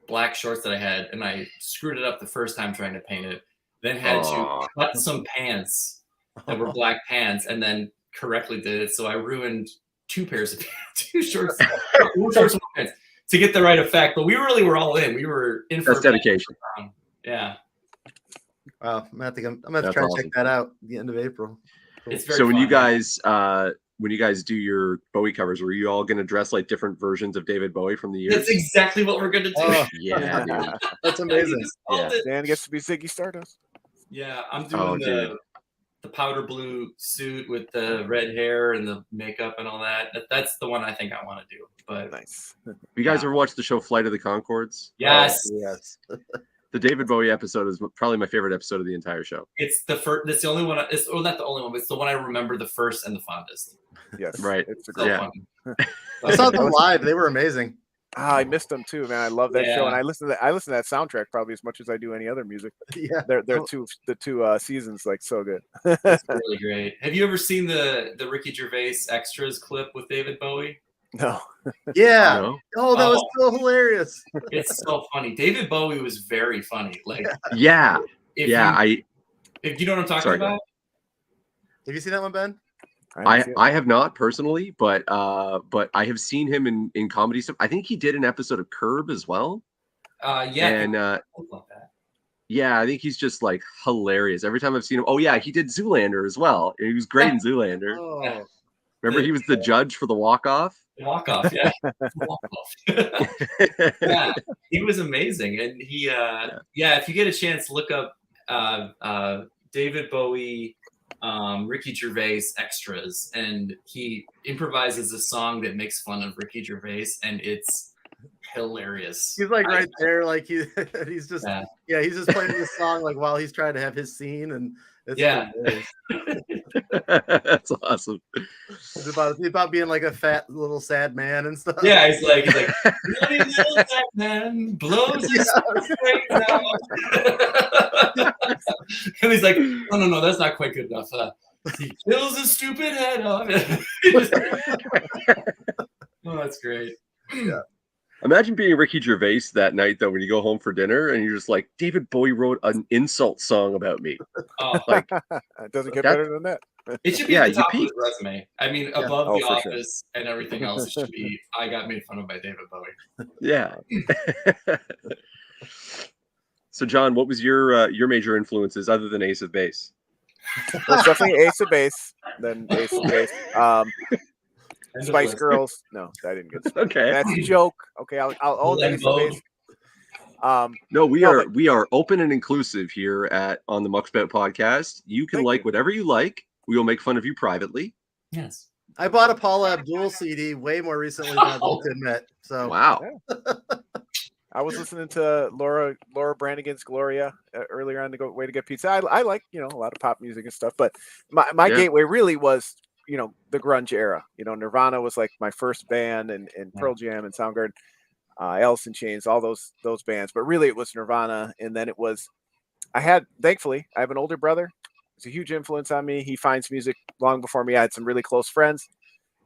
black shorts that I had, and I screwed it up the first time trying to paint it. Then had to cut some pants that were black pants, and then correctly did it. So I ruined two pairs of pants, two shorts and pants to get the right effect. But we really were all in. We were in for That's dedication. Yeah. Wow, I'm gonna have to try to check that out at the end of April. Cool. It's very So when fun. you guys do your Bowie covers, were you all going to dress like different versions of David Bowie from the years? That's exactly what we're gonna do. Oh, Yeah, dude. that's amazing. Yeah. Dan gets to be Ziggy Stardust. Yeah, I'm doing the powder blue suit with the red hair and the makeup and all that. That's the one I think I want to do. But Nice. You guys ever watched the show Flight of the Conchords? yes, Yes. The David Bowie episode is probably my favorite episode of the entire show. it's the first. That's the only one. It's not the only one, but it's the one I remember the first and the fondest. Yes. Right. It's a So great Yeah. fun. I saw them live. They were amazing. I missed them too, man. I love that show, Yeah. and I listen to that soundtrack probably as much as I do any other music. Yeah. The two seasons like so good. It's really great. Have you ever seen the Ricky Gervais extras clip with David Bowie? No. Yeah. No? Oh, that was so hilarious. It's so funny. David Bowie was very funny. Like, Yeah. if Yeah. if you know what I'm talking Sorry, go about. Have you seen that one, Ben? I have not personally, but I have seen him in comedy stuff. I think he did an episode of Curb as well. Yeah. And I love that. yeah, I think he's just like hilarious. Every time I've seen him. Oh yeah, he did Zoolander as well. He was great in Zoolander. Oh, Remember he was the judge for the walk-off? Walk off, yeah. Walk off. Yeah, he was amazing. And he if you get a chance, look up David Bowie, Ricky Gervais extras, and he improvises a song that makes fun of Ricky Gervais, and it's hilarious. he's like right there, like he's just he's just playing this song like while he's trying to have his scene, and it's hilarious. That's awesome. It's about being like a fat little sad man and stuff. Yeah, he's like, bloody little fat man blows his brains out. And he's like, no, that's not quite good enough. He kills his stupid head off. Oh, that's great. Yeah. Imagine being Ricky Gervais that night, though, when you go home for dinner and you're just like, David Bowie wrote an insult song about me. Oh, Like, It doesn't get better than that. it should be at the top of peaked. his resume. I mean, above Oh, The for sure. Office and everything else, it should be, I got made fun of by David Bowie. Yeah. So, John, what was your major influences other than Ace of Base? Well, it's definitely Ace of Base. Then Ace of Base. Spice Girls. No, I didn't get. Okay. That's a joke. Okay, I'll own Ace of Base. No, we are open and inclusive here on the Muckspout podcast. You can like whatever you like. We will make fun of you privately. Yes. I bought a Paula Abdul CD way more recently than I'd like to admit. So Wow. I was listening to Laura Branigan's Gloria earlier on to Way to Get Pizza. I like a lot of pop music and stuff, but my gateway really was the grunge era. Nirvana was like my first band, and Pearl Jam and Soundgarden, Alice in Chains, all those bands. But really, it was Nirvana, and then it was. Thankfully, I have an older brother. It's a huge influence on me. He finds music long before me. I had some really close friends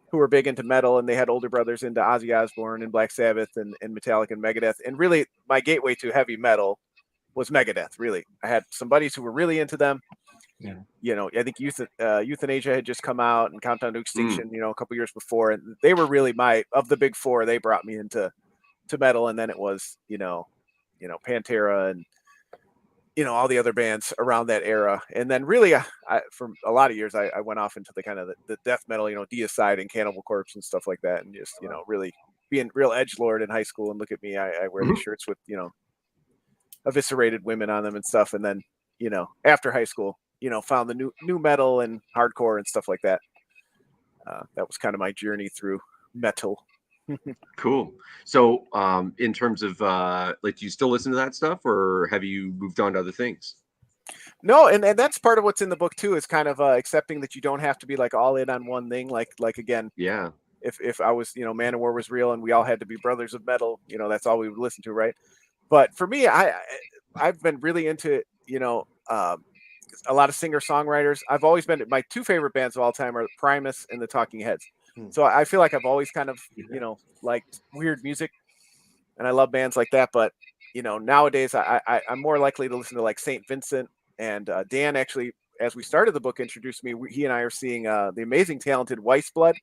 who were big into metal, and they had older brothers into Ozzy Osbourne and Black Sabbath and Metallica and Megadeth. And really, my gateway to heavy metal was Megadeth. Really, I had some buddies who were really into them. Yeah. I think Euthanasia had just come out, and Countdown to Extinction, a couple years before, and they were really of the big four. They brought me into metal, and then it was Pantera and all the other bands around that era. And then really, for a lot of years, I went off into the kind of the death metal, Deicide and Cannibal Corpse and stuff like that, and just really being real edgelord in high school. And look at me, I wear these shirts with eviscerated women on them and stuff. And then after high school, found the new metal and hardcore and stuff like that. That was kind of my journey through metal. Cool. So, in terms of do you still listen to that stuff, or have you moved on to other things? No, and that's part of what's in the book too, is kind of accepting that you don't have to be like all in on one thing. Like again, Yeah. If I was, Manowar was real and we all had to be brothers of metal, that's all we would listen to, right? But for me, I've been really into, a lot of singer-songwriters. I've always been, my two favorite bands of all time are Primus and the Talking Heads. So I feel like I've always kind of, liked weird music, and I love bands like that. But, nowadays I'm more likely to listen to like St. Vincent, and Dan actually, as we started the book, introduced me. He and I are seeing the amazing, talented Weissblood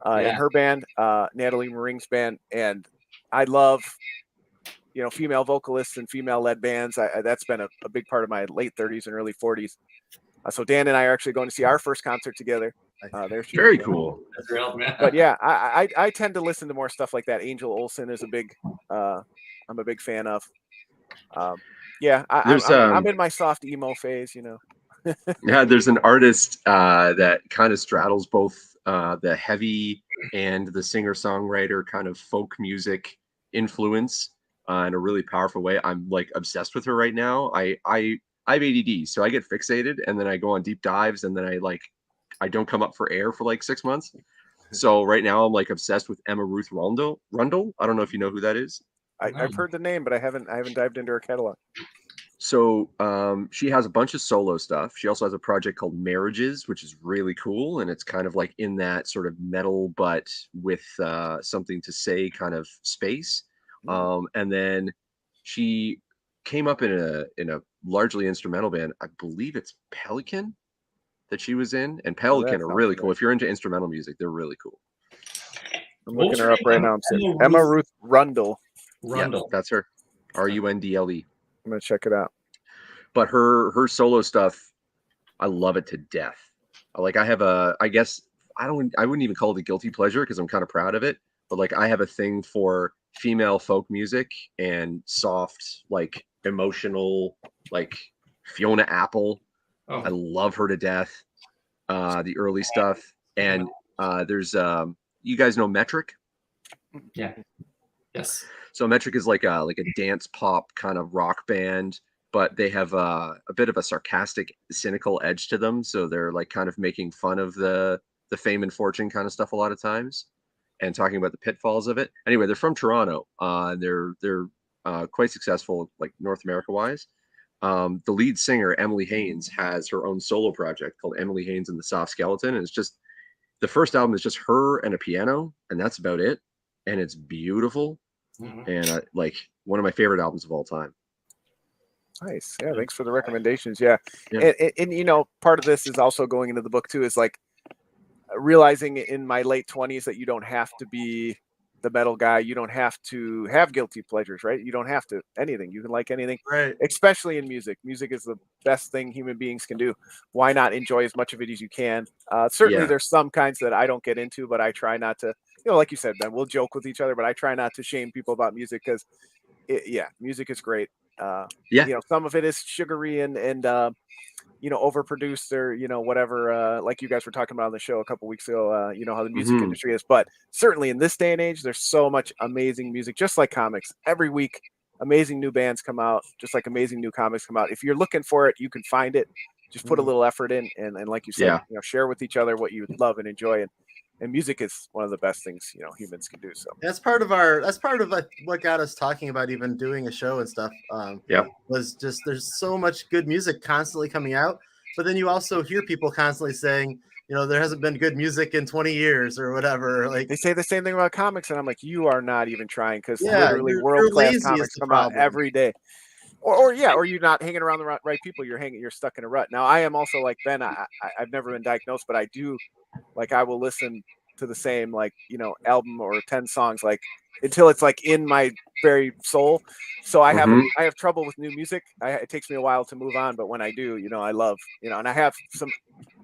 and her band, Natalie Maring's band. And I love, female vocalists and female-led bands. That's been a big part of my late 30s and early 40s. So Dan and I are actually going to see our first concert together. Very cool. That's real, man. But yeah, I tend to listen to more stuff like that. Angel Olsen is I'm a big fan of. I'm in my soft emo phase, Yeah, there's an artist that kind of straddles both the heavy and the singer-songwriter kind of folk music influence in a really powerful way. I'm like obsessed with her right now. I have ADD, so I get fixated and then I go on deep dives, and then I don't come up for air for like 6 months. So right now I'm like obsessed with Emma Ruth Rundle. I don't know if you know who that is. I've heard the name, but I haven't dived into her catalog. So she has a bunch of solo stuff. She also has a project called Marriages, which is really cool, and it's kind of like in that sort of metal but with something to say kind of space. And then she came up in a largely instrumental band. I believe it's Pelican that she was in, and Pelican are really cool. If you're into instrumental music, they're really cool. I'm looking her up right now. Emma Ruth Rundle. Yeah, that's her. Rundle. I'm gonna check it out. But her solo stuff, I love it to death. Like I wouldn't even call it a guilty pleasure because I'm kind of proud of it. But like I have a thing for female folk music and soft, like emotional, like Fiona Apple. Oh. I love her to death. The early stuff. And there's you guys know Metric? Yeah. Yes. So Metric is like a dance pop kind of rock band, but they have a bit of a sarcastic, cynical edge to them. So they're like kind of making fun of the fame and fortune kind of stuff a lot of times, and talking about the pitfalls of it. Anyway, they're from Toronto. They're quite successful, like North America wise. The lead singer, Emily Haynes, has her own solo project called Emily Haynes and the Soft Skeleton. And it's just, the first album is just her and a piano, and that's about it. And it's beautiful. Mm-hmm. And like one of my favorite albums of all time. Nice. Yeah. Thanks for the recommendations. Yeah. And part of this is also going into the book too, is like realizing in my late 20s that you don't have to be the metal guy. You don't have to have guilty pleasures, right? You don't have to anything. You can like anything, right? Especially in music. Music is the best thing human beings can do. Why not enjoy as much of it as you can? Certainly there's some kinds that I don't get into, but I try not to, like you said, Ben, we'll joke with each other, but I try not to shame people about music because music is great. Some of it is sugary and overproduced or whatever, like you guys were talking about on the show a couple weeks ago, how the music industry is. But certainly in this day and age, there's so much amazing music, just like comics. Every week amazing new bands come out, just like amazing new comics come out. If you're looking for it, you can find it. Just put a little effort in, and like you said, share with each other what you love and enjoy. And music is one of the best things humans can do. So that's part of what got us talking about even doing a show and stuff. Was just there's so much good music constantly coming out, but then you also hear people constantly saying, there hasn't been good music in 20 years or whatever. Like they say the same thing about comics, and I'm like, you are not even trying, because literally world-class comics come out every day. Or you're not hanging around the right people. You're stuck in a rut. Now I am also like Ben. I've never been diagnosed, but I do. Like I will listen to the same album or 10 songs until it's like in my very soul. So I have trouble with new music. It takes me a while to move on, but when I do, I love and I have some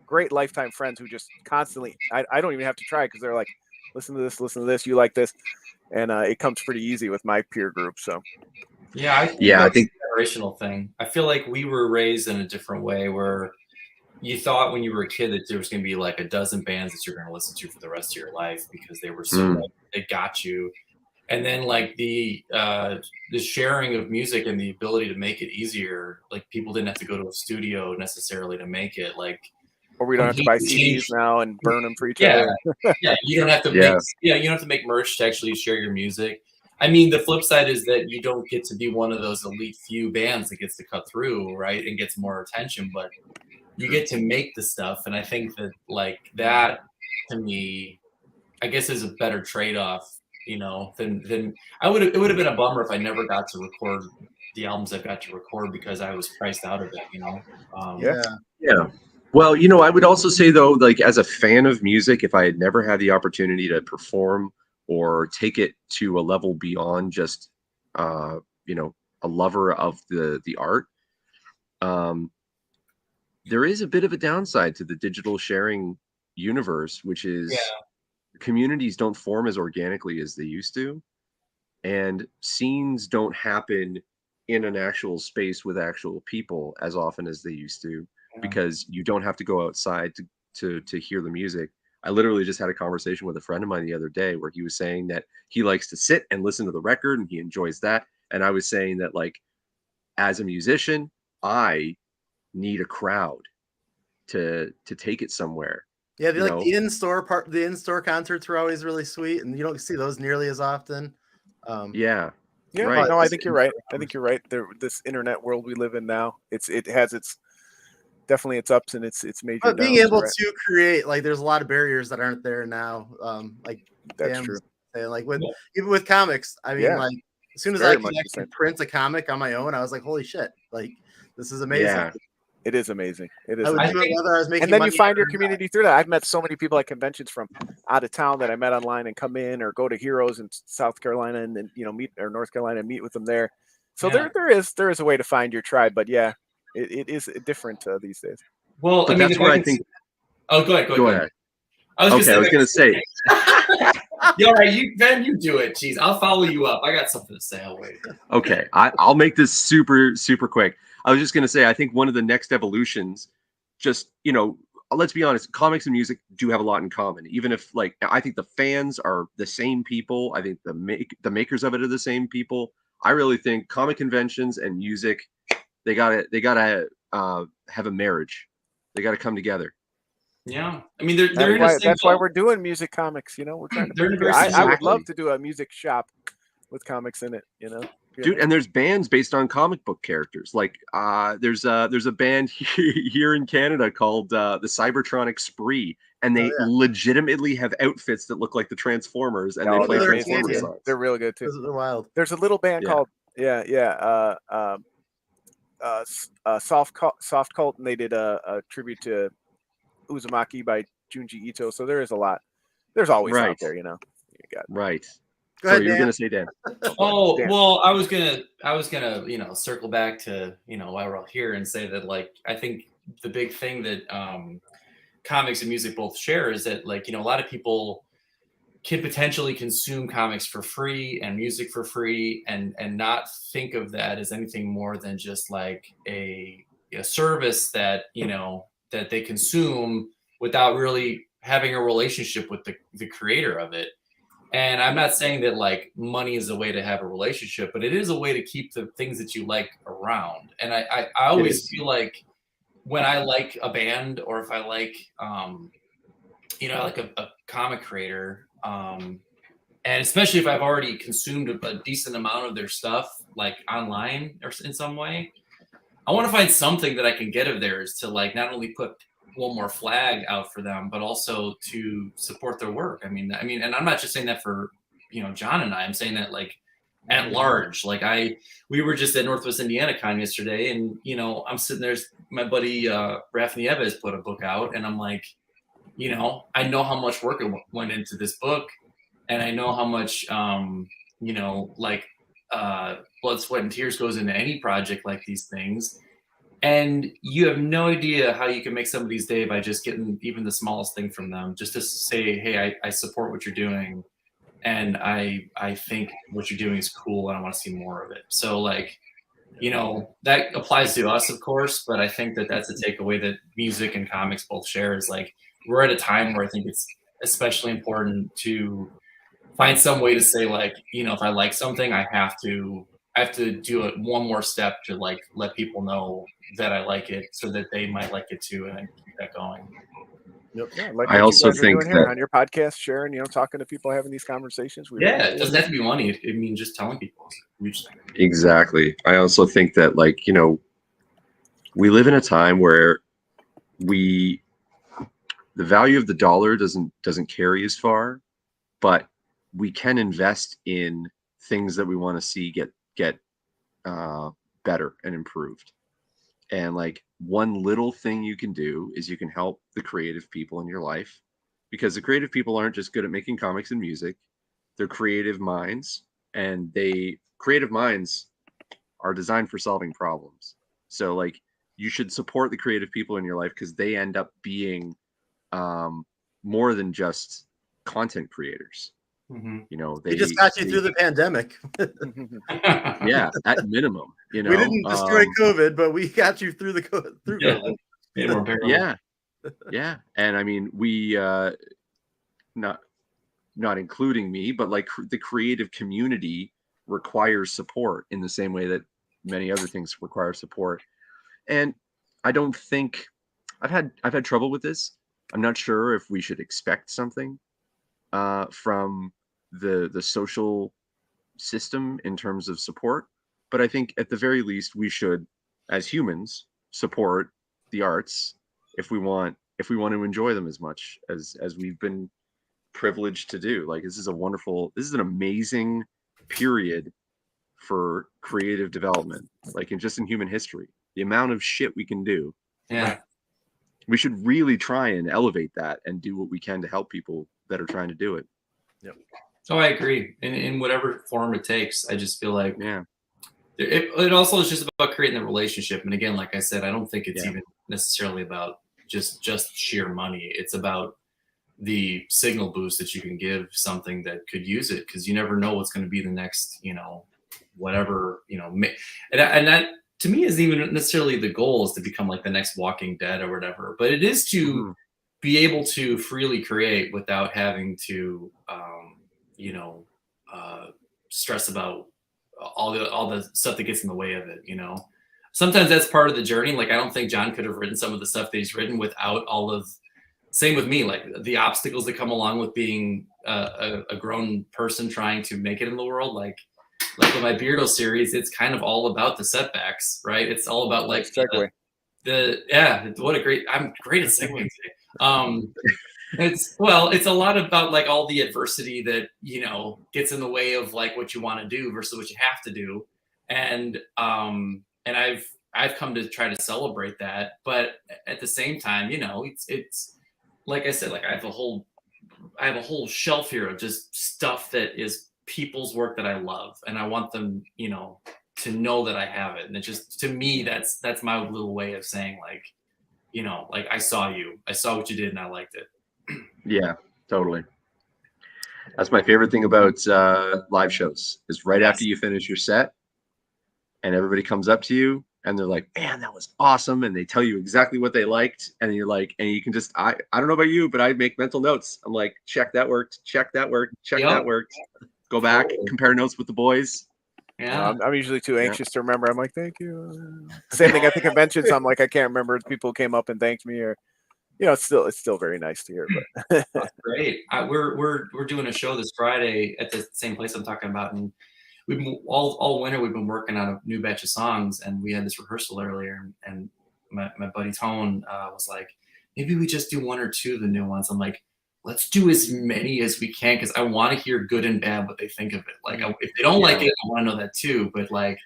great lifetime friends who just constantly. I don't even have to try because they're like, listen to this, you like this, and it comes pretty easy with my peer group. So I think a generational thing. I feel like we were raised in a different way where you thought when you were a kid that there was going to be like a dozen bands that you're going to listen to for the rest of your life because they were so they got you. And then like the sharing of music and the ability to make it easier, like people didn't have to go to a studio necessarily to make it. Like, or we don't have to buy CDs now and burn them for each other. You don't have to make you don't have to make merch to actually share your music. I mean, the flip side is that you don't get to be one of those elite few bands that gets to cut through, right, and gets more attention, but you get to make the stuff. And I think that like that to me, I guess is a better trade-off, you know, than it would have been a bummer if I never got to record the albums I've got to record because I was priced out of it, you know. Yeah. Well, you know, I would also say though, like as a fan of music, if I had never had the opportunity to perform or take it to a level beyond just, you know, a lover of the art, there is a bit of a downside to the digital sharing universe, which is communities don't form as organically as they used to, and scenes don't happen in an actual space with actual people as often as they used to, because you don't have to go outside to hear the music. I literally just had a conversation with a friend of mine the other day where he was saying that he likes to sit and listen to the record and he enjoys that. And I was saying that, like, as a musician, I need a crowd to take it somewhere. Yeah, the in-store concerts were always really sweet, and you don't see those nearly as often. Yeah, right. No, I think you're right. This internet world we live in now, it has its definitely its ups and its major. But being able to create, like, there's a lot of barriers that aren't there now. Like that's true. Saying, like even with comics, I mean, like as soon as I can actually print a comic on my own, I was like, holy shit, like this is amazing. Yeah. It is amazing. It is. I would do it whether I was making and then money you find your community through that. I've met so many people at conventions from out of town that I met online and come in or go to Heroes in South Carolina and then, you know, meet or North Carolina and meet with them there. So there is a way to find your tribe, but yeah, it is different these days. Well, but that's where I think. Oh, go ahead. I was going to say. All right, Ben, you do it. Jeez, I'll follow you up. I got something to say. I'll wait. Okay, I'll make this super quick. I was just going to say, I think one of the next evolutions, just, you know, let's be honest, comics and music do have a lot in common. Even if, like, I think the fans are the same people. I think the makers of it are the same people. I really think comic conventions and music, they gotta have a marriage. They got to come together. Yeah, I mean, that's why we're doing music comics. You know, we're trying to. I would love to do a music shop with comics in it. You know. Dude, and there's bands based on comic book characters. Like, there's a band here in Canada called the Cybertronic Spree, and they legitimately have outfits that look like the Transformers, and they play Transformers songs. They're really good too. They're wild. There's a little band called Soft Cult, and they did a tribute to Uzumaki by Junji Ito. So there is a lot. There's always out there, you know. Right. Go ahead, you're gonna say, Dan. Oh, Dan. Well, I was gonna, you know, circle back to, you know, why we're all here and say that, like, I think the big thing that comics and music both share is that, like, you know, a lot of people can potentially consume comics for free and music for free and not think of that as anything more than just like a service that, you know, that they consume without really having a relationship with the creator of it. And I'm not saying that like money is a way to have a relationship, but it is a way to keep the things that you like around. And I always feel like when I like a band or if I like, you know, like a comic creator, and especially if I've already consumed a decent amount of their stuff, like online or in some way, I want to find something that I can get of theirs to like not only put one more flag out for them, but also to support their work. I mean, and I'm not just saying that for, you know, John and I'm saying that like at large. Like we were just at Northwest Indiana Con yesterday, and you know, I'm sitting there, my buddy Raf Nieves put a book out, and I'm like, you know, I know how much work went into this book, and I know how much you know, like blood, sweat, and tears goes into any project like these things. And you have no idea how you can make somebody's day by just getting even the smallest thing from them, just to say, hey, I support what you're doing, and I think what you're doing is cool, and I want to see more of it. So, like, you know, that applies to us, of course, but I think that that's a takeaway that music and comics both share is like, we're at a time where I think it's especially important to find some way to say, like, you know, if I like something, I have to do it one more step to like let people know that I like it so that they might like it too, and keep that going. Yep. Yeah, like I what also you guys are think doing here that on your podcast, sharing, talking to people, having these conversations. We Yeah, it doesn't have to be money. It means just telling people. It's a huge thing. exactly. I also think that we live in a time where the value of the dollar doesn't carry as far, but we can invest in things that we want to see get better and improved. And like one little thing you can do is you can help the creative people in your life, because the creative people aren't just good at making comics and music. They're creative minds, and creative minds are designed for solving problems. So like you should support the creative people in your life, because they end up being more than just content creators. We just got you through the pandemic. Yeah, at minimum, We didn't destroy COVID, but we got you through COVID. Yeah. And I mean, we not including me, but like the creative community requires support in the same way that many other things require support. And I don't think I've had trouble with this. I'm not sure if we should expect something from the social system in terms of support, but I think at the very least we should, as humans, support the arts if we want to enjoy them as much as we've been privileged to do. Like this is an amazing period for creative development, like in human history. The amount of shit we can do. Yeah. We should really try and elevate that and do what we can to help people that are trying to do it. Yep. So I agree. In whatever form it takes, I just feel like Yeah. It also is just about creating the relationship. And again, like I said, I don't think it's even necessarily about just sheer money. It's about the signal boost that you can give something that could use it, because you never know what's going to be the next, whatever, and that to me isn't even necessarily the goal, is to become like the next Walking Dead or whatever, but it is to be able to freely create without having to, stress about all the stuff that gets in the way of it. Sometimes that's part of the journey. Like I don't think Jon could have written some of the stuff that he's written without all of. Same with me, like the obstacles that come along with being a grown person trying to make it in the world. Like with my Beardo series, it's kind of all about the setbacks, right? It's all about like segue. I'm great at segueing today. It's a lot about like all the adversity that gets in the way of like what you want to do versus what you have to do, and I've come to try to celebrate that, but at the same time, it's like I said, like I have a whole shelf here of just stuff that is people's work that I love, and I want them, to know that I have it. And it just, to me, that's my little way of saying like, like I saw what you did and I liked it. Yeah, totally. That's my favorite thing about live shows, is right after you finish your set and everybody comes up to you and they're like, man, that was awesome. And they tell you exactly what they liked. And you're like, and you can just, I don't know about you, but I make mental notes. I'm like, check that worked, check that worked, check that worked. Go back, compare notes with the boys. Yeah. I'm usually too anxious to remember. I'm like, thank you. Same thing at the conventions. I'm like, I can't remember if people came up and thanked me, or it's still very nice to hear. But that's great. We're doing a show this Friday at the same place I'm talking about, and we've been all winter we've been working on a new batch of songs, and we had this rehearsal earlier, and my buddy Tone was like, maybe we just do one or two of the new ones. I'm like, let's do as many as we can, because I want to hear good and bad what they think of it. Like if they don't like it, I want to know that too. But like,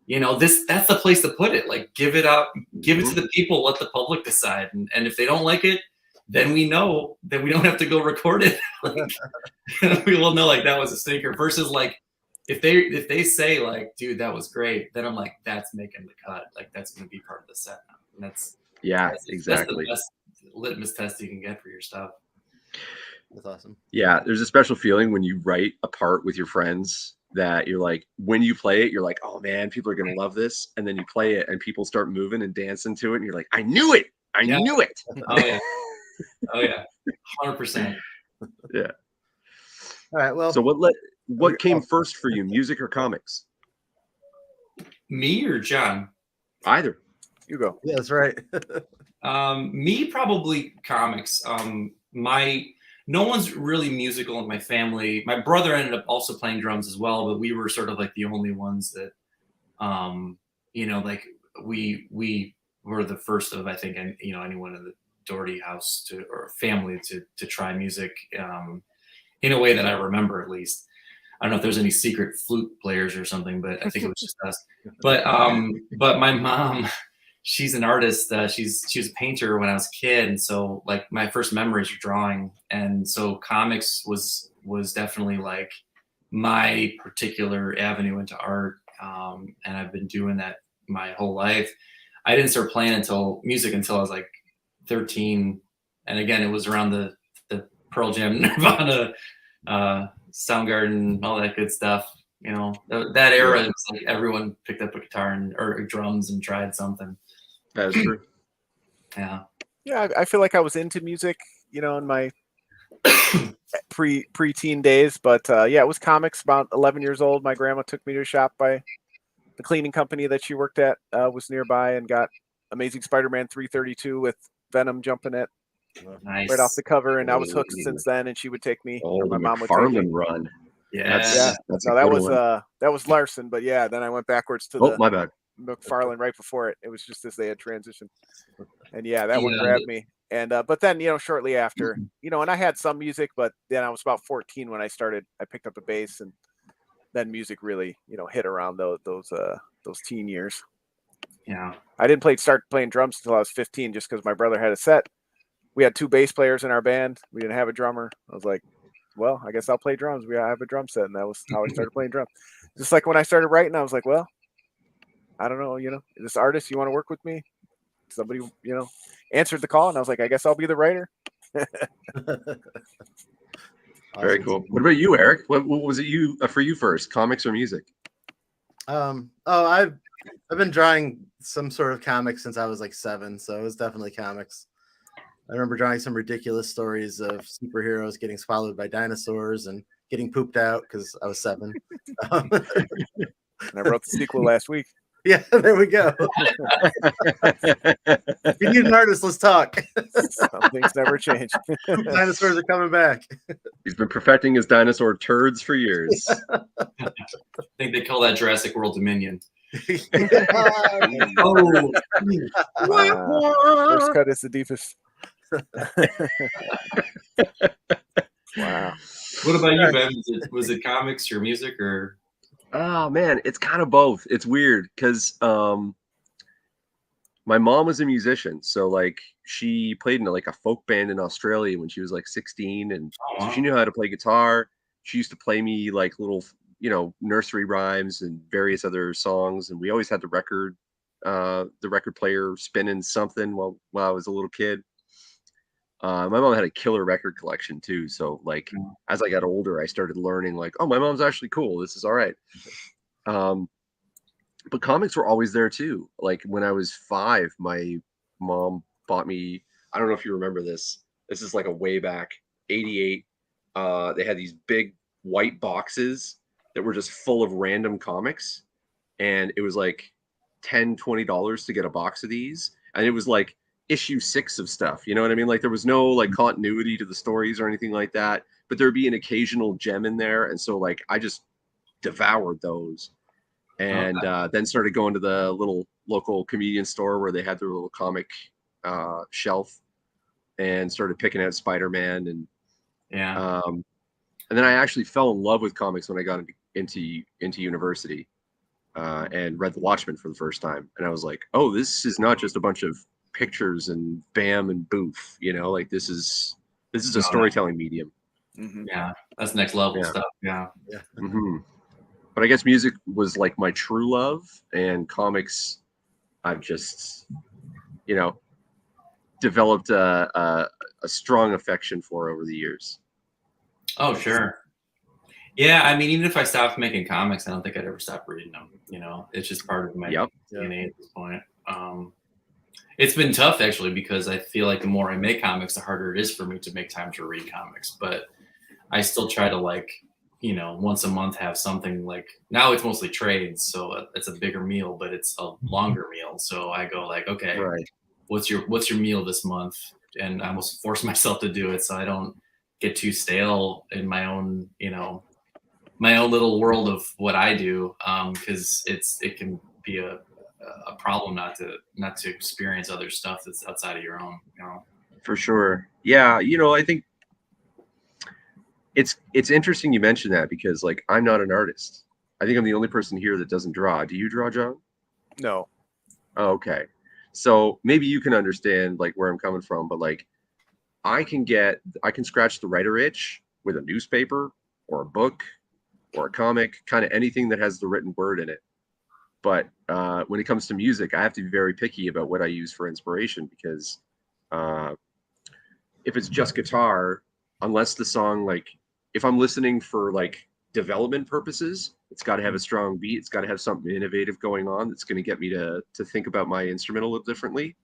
that's the place to put it. Like give it up, give it to the people, let the public decide. And if they don't like it, then we know that we don't have to go record it. Like, we will know like that was a stinker. Versus like if they say like, dude, that was great, then I'm like, that's making the cut. Like that's gonna be part of the set now. And that's exactly. That's the best litmus test you can get for your stuff. That's awesome. Yeah, there's a special feeling when you write a part with your friends that you're like, when you play it, you're like, oh man, people are gonna love this. And then you play it and people start moving and dancing to it, and you're like, I knew it. I knew it. Oh yeah. 100%. Yeah. All right. Well, so what came first for you, music or comics? Me or Jon? Either. You go. Yeah, that's right. Me probably comics. No one's really musical in my family. My brother ended up also playing drums as well, but we were sort of like the only ones that, like we were the first of, I think, and anyone in the Dougherty house or family to try music in a way that I remember, at least. I don't know if there's any secret flute players or something, but I think it was just us. But my mom, she's an artist. She was a painter when I was a kid, and so like my first memories are drawing, and so comics was definitely like my particular avenue into art, and I've been doing that my whole life. I didn't start playing music until I was like 13, and again, it was around the Pearl Jam, Nirvana, Soundgarden, all that good stuff. That era, it was like everyone picked up a guitar or drums and tried something. That is true. Yeah. Yeah, I feel like I was into music, in my pre-teen days, but it was comics. About 11 years old, my grandma took me to a shop by the cleaning company that she worked at, was nearby, and got Amazing Spider-Man 332 with Venom jumping it Nice. right off the cover, and I was hooked since then. And she would take me, or my mom would take me. McFarlane run. Yeah. That's no, that was Larson, but yeah, then I went backwards to the my bad. McFarlane right before it. It was just as they had transitioned, and that one grabbed me. And but then shortly after, and I had some music, but then I was about 14 when I picked up a bass, and then music really hit around those teen years. Yeah, I didn't start playing drums until I was 15, just because my brother had a set. We had 2 bass players in our band. We didn't have a drummer. I was like, well, I guess I'll play drums. I have a drum set, and that was how I started playing drums. Just like when I started writing, I was like, well, I don't know, this artist, you want to work with me? Somebody, answered the call, and I was like, I guess I'll be the writer. Very cool. What about you, Eric? What was it for you first, comics or music? I've been drawing some sort of comics since I was like 7, so it was definitely comics. I remember drawing some ridiculous stories of superheroes getting swallowed by dinosaurs and getting pooped out because I was 7. And I wrote the sequel last week. Yeah, there we go. If you need an artist, let's talk. Some things never change. Dinosaurs are coming back. He's been perfecting his dinosaur turds for years. I think they call that Jurassic World Dominion. Oh, first cut is the deepest. Wow. What about you, Ben? Was it comics or music or? Oh man, it's kind of both. It's weird because my mom was a musician, so like she played in like a folk band in Australia when she was like 16, and so she knew how to play guitar. She used to play me like little, nursery rhymes and various other songs, and we always had the record player spinning something while I was a little kid. My mom had a killer record collection too. So like as I got older, I started learning like, oh, my mom's actually cool. This is all right. But comics were always there too. Like when I was 5, my mom bought me, I don't know if you remember this. This is like a way back 88. They had these big white boxes that were just full of random comics. And it was like $10-$20 to get a box of these. And it was like issue 6 of stuff, you know what I mean? Like there was no like continuity to the stories or anything like that, but there'd be an occasional gem in there, and so like I just devoured those, and then started going to the little local convenience store where they had their little comic shelf, and started picking out Spider-Man, and and then I actually fell in love with comics when I got into university, and read The Watchmen for the first time, and I was like, oh, this is not just a bunch of pictures and bam and boof, like this is a storytelling medium. Mm-hmm. Yeah, that's next level stuff. Yeah. Mm-hmm. But I guess music was like my true love, and comics I've just developed a strong affection for over the years. Oh sure. Yeah, I mean, even if I stopped making comics, I don't think I'd ever stop reading them. It's just part of my DNA at this point. It's been tough actually, because I feel like the more I make comics, the harder it is for me to make time to read comics. But I still try to like once a month have something like, now it's mostly trades, so it's a bigger meal, but it's a longer meal. So I go like, okay, Right. what's your meal this month? And I almost force myself to do it so I don't get too stale in my own, my own little world of what I do. Because it can be a problem not to experience other stuff that's outside of your own, For sure. Yeah. I think it's interesting you mentioned that, because like I'm not an artist. I think I'm the only person here that doesn't draw. Do you draw, John? No. Oh, okay. So maybe you can understand like where I'm coming from, but like I can scratch the writer itch with a newspaper or a book or a comic, kind of anything that has the written word in it. But when it comes to music, I have to be very picky about what I use for inspiration, because if it's just guitar, unless the song, like if I'm listening for like development purposes, it's got to have a strong beat. It's got to have something innovative going on that's going to get me to think about my instrument a little differently.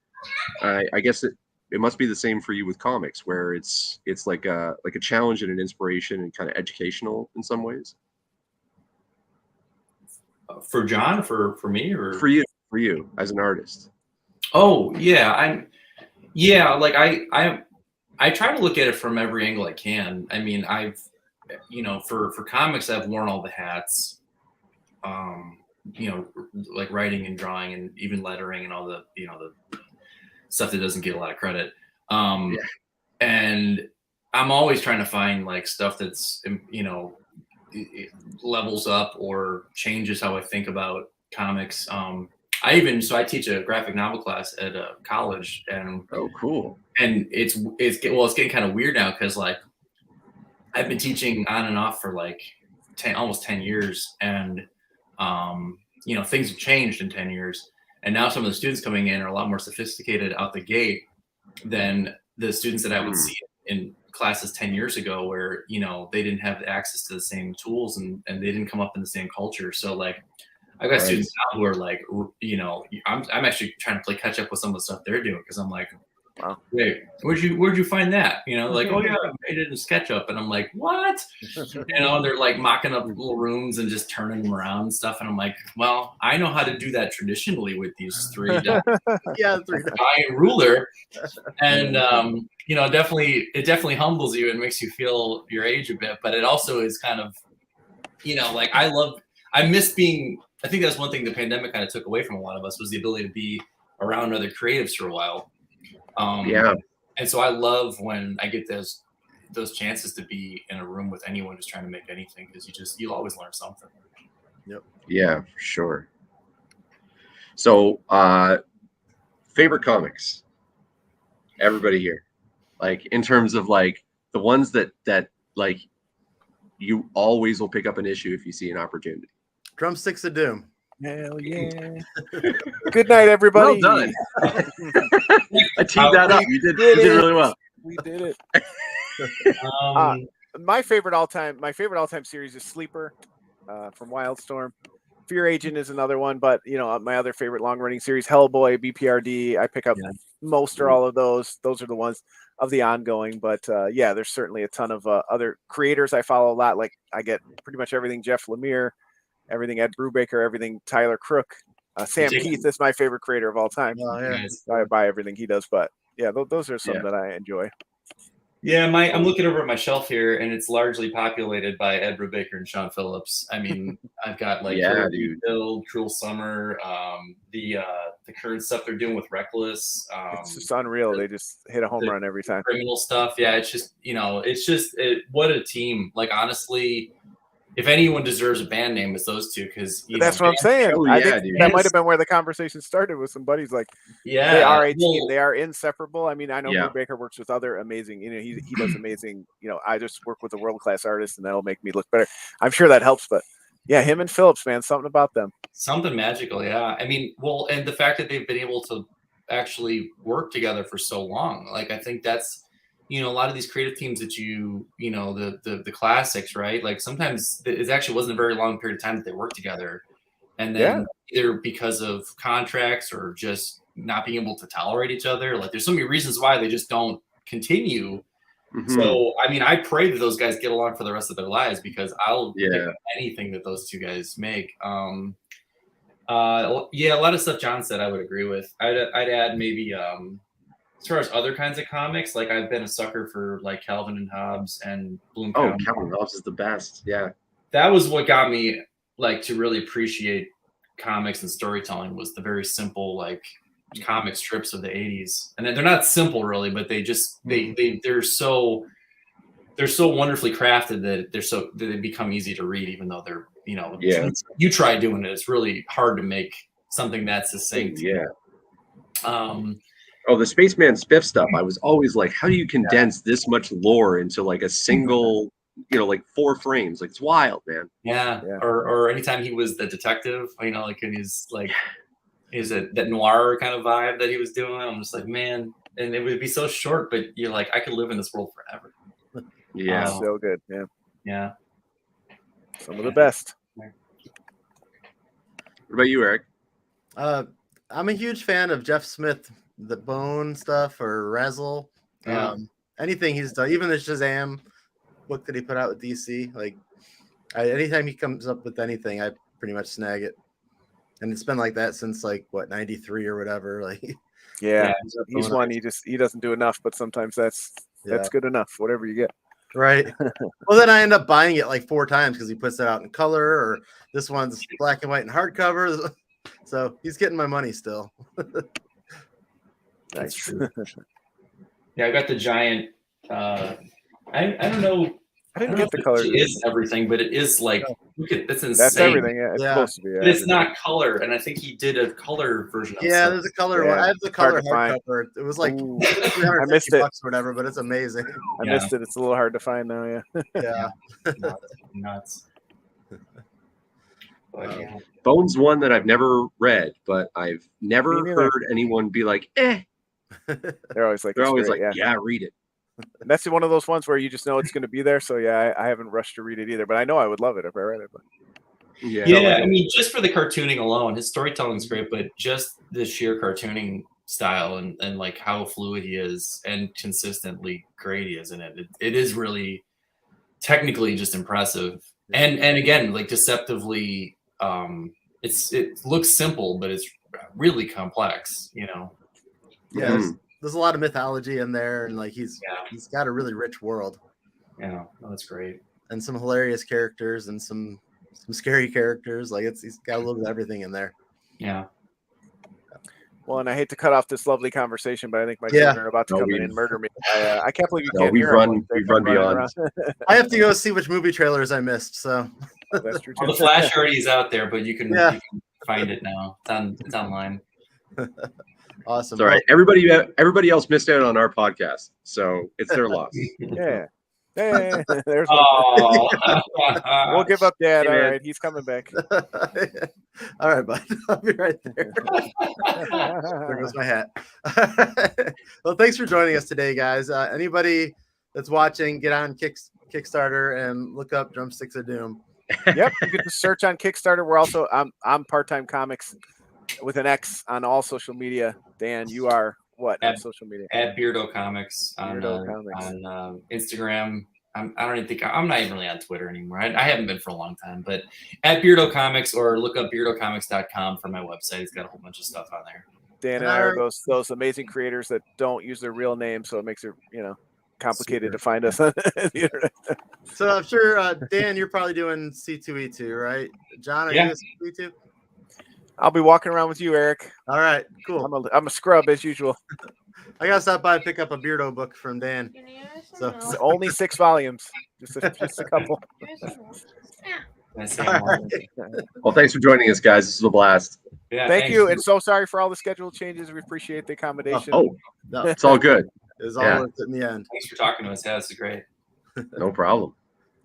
I guess it must be the same for you with comics, where it's like a challenge and an inspiration and kind of educational in some ways. For John, for me, or for you as an artist. Oh yeah, like I try to look at it from every angle I can. I mean, I've for comics, I've worn all the hats. Like writing and drawing and even lettering and all the the stuff that doesn't get a lot of credit. And I'm always trying to find like stuff that's it levels up or changes how I think about comics. I teach a graphic novel class at a college, and oh, cool. And it's getting kind of weird now, because like I've been teaching on and off for like almost 10 years, and things have changed in 10 years, and now some of the students coming in are a lot more sophisticated out the gate than the students that I would see in classes 10 years ago, where they didn't have access to the same tools and they didn't come up in the same culture. So like I've got students now who are like, I'm actually trying to play catch up with some of the stuff they're doing, because I'm like, wow, wait, where'd you find that? Like, oh yeah, I made it in SketchUp. And I'm like, what? And they're like mocking up little rooms and just turning them around and stuff. And I'm like, well, I know how to do that traditionally with these three giant ruler. And it definitely humbles you and makes you feel your age a bit. But it also is kind of, like I miss being. I think that's one thing the pandemic kind of took away from a lot of us, was the ability to be around other creatives for a while. And so I love when I get those chances to be in a room with anyone who's trying to make anything, because you'll always learn something. Yep. Yeah, for sure. So, favorite comics, everybody here, like in terms of like the ones that like you always will pick up an issue if you see an opportunity. Drumsticks of Doom. Hell yeah. Good night, everybody. Well done. I teed that up. You did really well. We did it. My favorite all-time series is Sleeper from Wildstorm. Fear Agent is another one, but my other favorite long-running series, Hellboy, BPRD. I pick up most or all of those. Those are the ones of the ongoing. But there's certainly a ton of other creators I follow a lot. Like I get pretty much everything Jeff Lemire, everything Ed Brubaker, everything Tyler Crook. Sam Keith is my favorite creator of all time. Oh, yeah. I buy everything he does, but those are some that I enjoy. Yeah, I'm looking over at my shelf here, and it's largely populated by Ed Brubaker and Sean Phillips. I mean, I've got like Bill, Cruel Summer, the current stuff they're doing with Reckless. It's just unreal. They just hit a home run every time. Criminal stuff. Yeah, it's just what a team. Like honestly, if anyone deserves a band name, it's those two, because that's what I'm saying. I think that might have been where the conversation started with some buddies. Like, they are a team. They are inseparable. I mean, I know Brubaker works with other amazing. He does amazing. I just work with a world class artist, and that'll make me look better. I'm sure that helps, but yeah, him and Phillips, man, something about them. Something magical. Yeah, I mean, and the fact that they've been able to actually work together for so long, like I think that's. A lot of these creative teams that the classics, right? Like sometimes it actually wasn't a very long period of time that they worked together. And then either because of contracts or just not being able to tolerate each other, like there's so many reasons why they just don't continue. So, I mean, I pray that those guys get along for the rest of their lives because I'll pick up anything that those two guys make. Yeah, a lot of stuff John said I would agree with. I'd add maybe as far as other kinds of comics, like I've been a sucker for like Calvin and Hobbes and Bloom. Oh, Calvin and Hobbes is the best. Yeah, that was what got me like to really appreciate comics and storytelling was the very simple like comic strips of the 80s. And they're not simple really, but they just they're so wonderfully crafted that they become easy to read, even though they're, you know, you try doing it, it's really hard to make something that's succinct. The Spaceman Spiff stuff, I was always like, how do you condense this much lore into like a single, you know, like 4 frames? Like, it's wild, man. Or anytime he was the detective, you know, like, and he's like, is it that noir kind of vibe that he was doing? I'm just like, man, and it would be so short, but you're like, I could live in this world forever. So good. Yeah, some of the best. What about you, Eric? I'm a huge fan of Jeff Smith, the Bone stuff or Razzle. Anything he's done, even the Shazam book that he put out with DC. Like, anytime he comes up with anything, I pretty much snag it. And it's been like that since like what, 93 or whatever. Like, he's one. He doesn't do enough, but sometimes that's good enough. Whatever you get. Right. Well, then I end up buying it like 4 times because he puts it out in color, or this one's black and white and hardcover. So he's getting my money still. That's true. Yeah, I got the giant. I don't know. I didn't get the color. It is everything, but it is like that's insane. That's everything. Yeah, it's supposed to be. But it's not color, and I think he did a color version of it. Yeah, there's a color one. I have the color hardcover. It was like I missed it. or whatever, but it's amazing. I missed it. It's a little hard to find now. Yeah. Nuts. Bone's one that I've never read, but I've never heard anyone be like, eh. They're always like, yeah, read it. And that's one of those ones where you just know it's going to be there. So I haven't rushed to read it either, but I know I would love it if I read it. But I mean, just for the cartooning alone, his storytelling's great, but just the sheer cartooning style and like how fluid he is and consistently great he is in it. It is really technically just impressive. And again, like deceptively, it looks simple, but it's really complex, you know? Yeah. There's a lot of mythology in there, and like he's got a really rich world. Yeah, that's great. And some hilarious characters and some scary characters. Like he's got a little bit of everything in there. Yeah. Well, and I hate to cut off this lovely conversation, but I think my children are about to come in and murder me. I can't believe you can't hear them. We've run beyond. I have to go see which movie trailers I missed. So that's true. The Flash already is out there, but you can find it now. It's online. Awesome. It's all right. Everybody else missed out on our podcast, so it's their loss. There's we'll give up Dad. All right, he's coming back. All right, bud. I'll be right there. There goes my hat. Well, thanks for joining us today, guys. Anybody that's watching, get on Kickstarter and look up Drumsticks of Doom. Yep, you can just search on Kickstarter. We're also I'm Part-Time Comics with an X on all social media. Dan, you are what on social media? At Beardo Comics on Instagram. I'm not even really on Twitter anymore. I haven't been for a long time, but at Beardo Comics, or look up beardocomics.com for my website. It's got a whole bunch of stuff on there. Dan and I are those amazing creators that don't use their real name, so it makes it complicated to find us on the internet. So I'm sure Dan, you're probably doing C2E2, right? John, are you doing C2E2? I'll be walking around with you, Eric. All right, cool. I'm a scrub as usual. I gotta stop by and pick up a Beardo book from Dan. So it's only 6 volumes, just a couple. Right. Well, thanks for joining us, guys. This was a blast. Yeah, thank you, and so sorry for all the schedule changes. We appreciate the accommodation. No, it's all good. It was all worth it in the end. Thanks for talking to us. Yeah, this is great. No problem.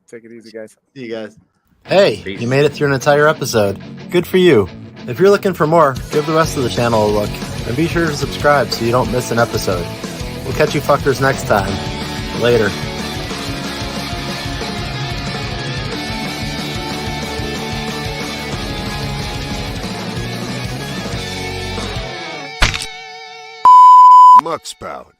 Take it easy, guys. See you guys. Hey, you made it through an entire episode. Good for you. If you're looking for more, give the rest of the channel a look, and be sure to subscribe so you don't miss an episode. We'll catch you fuckers next time. Later. Muckspout.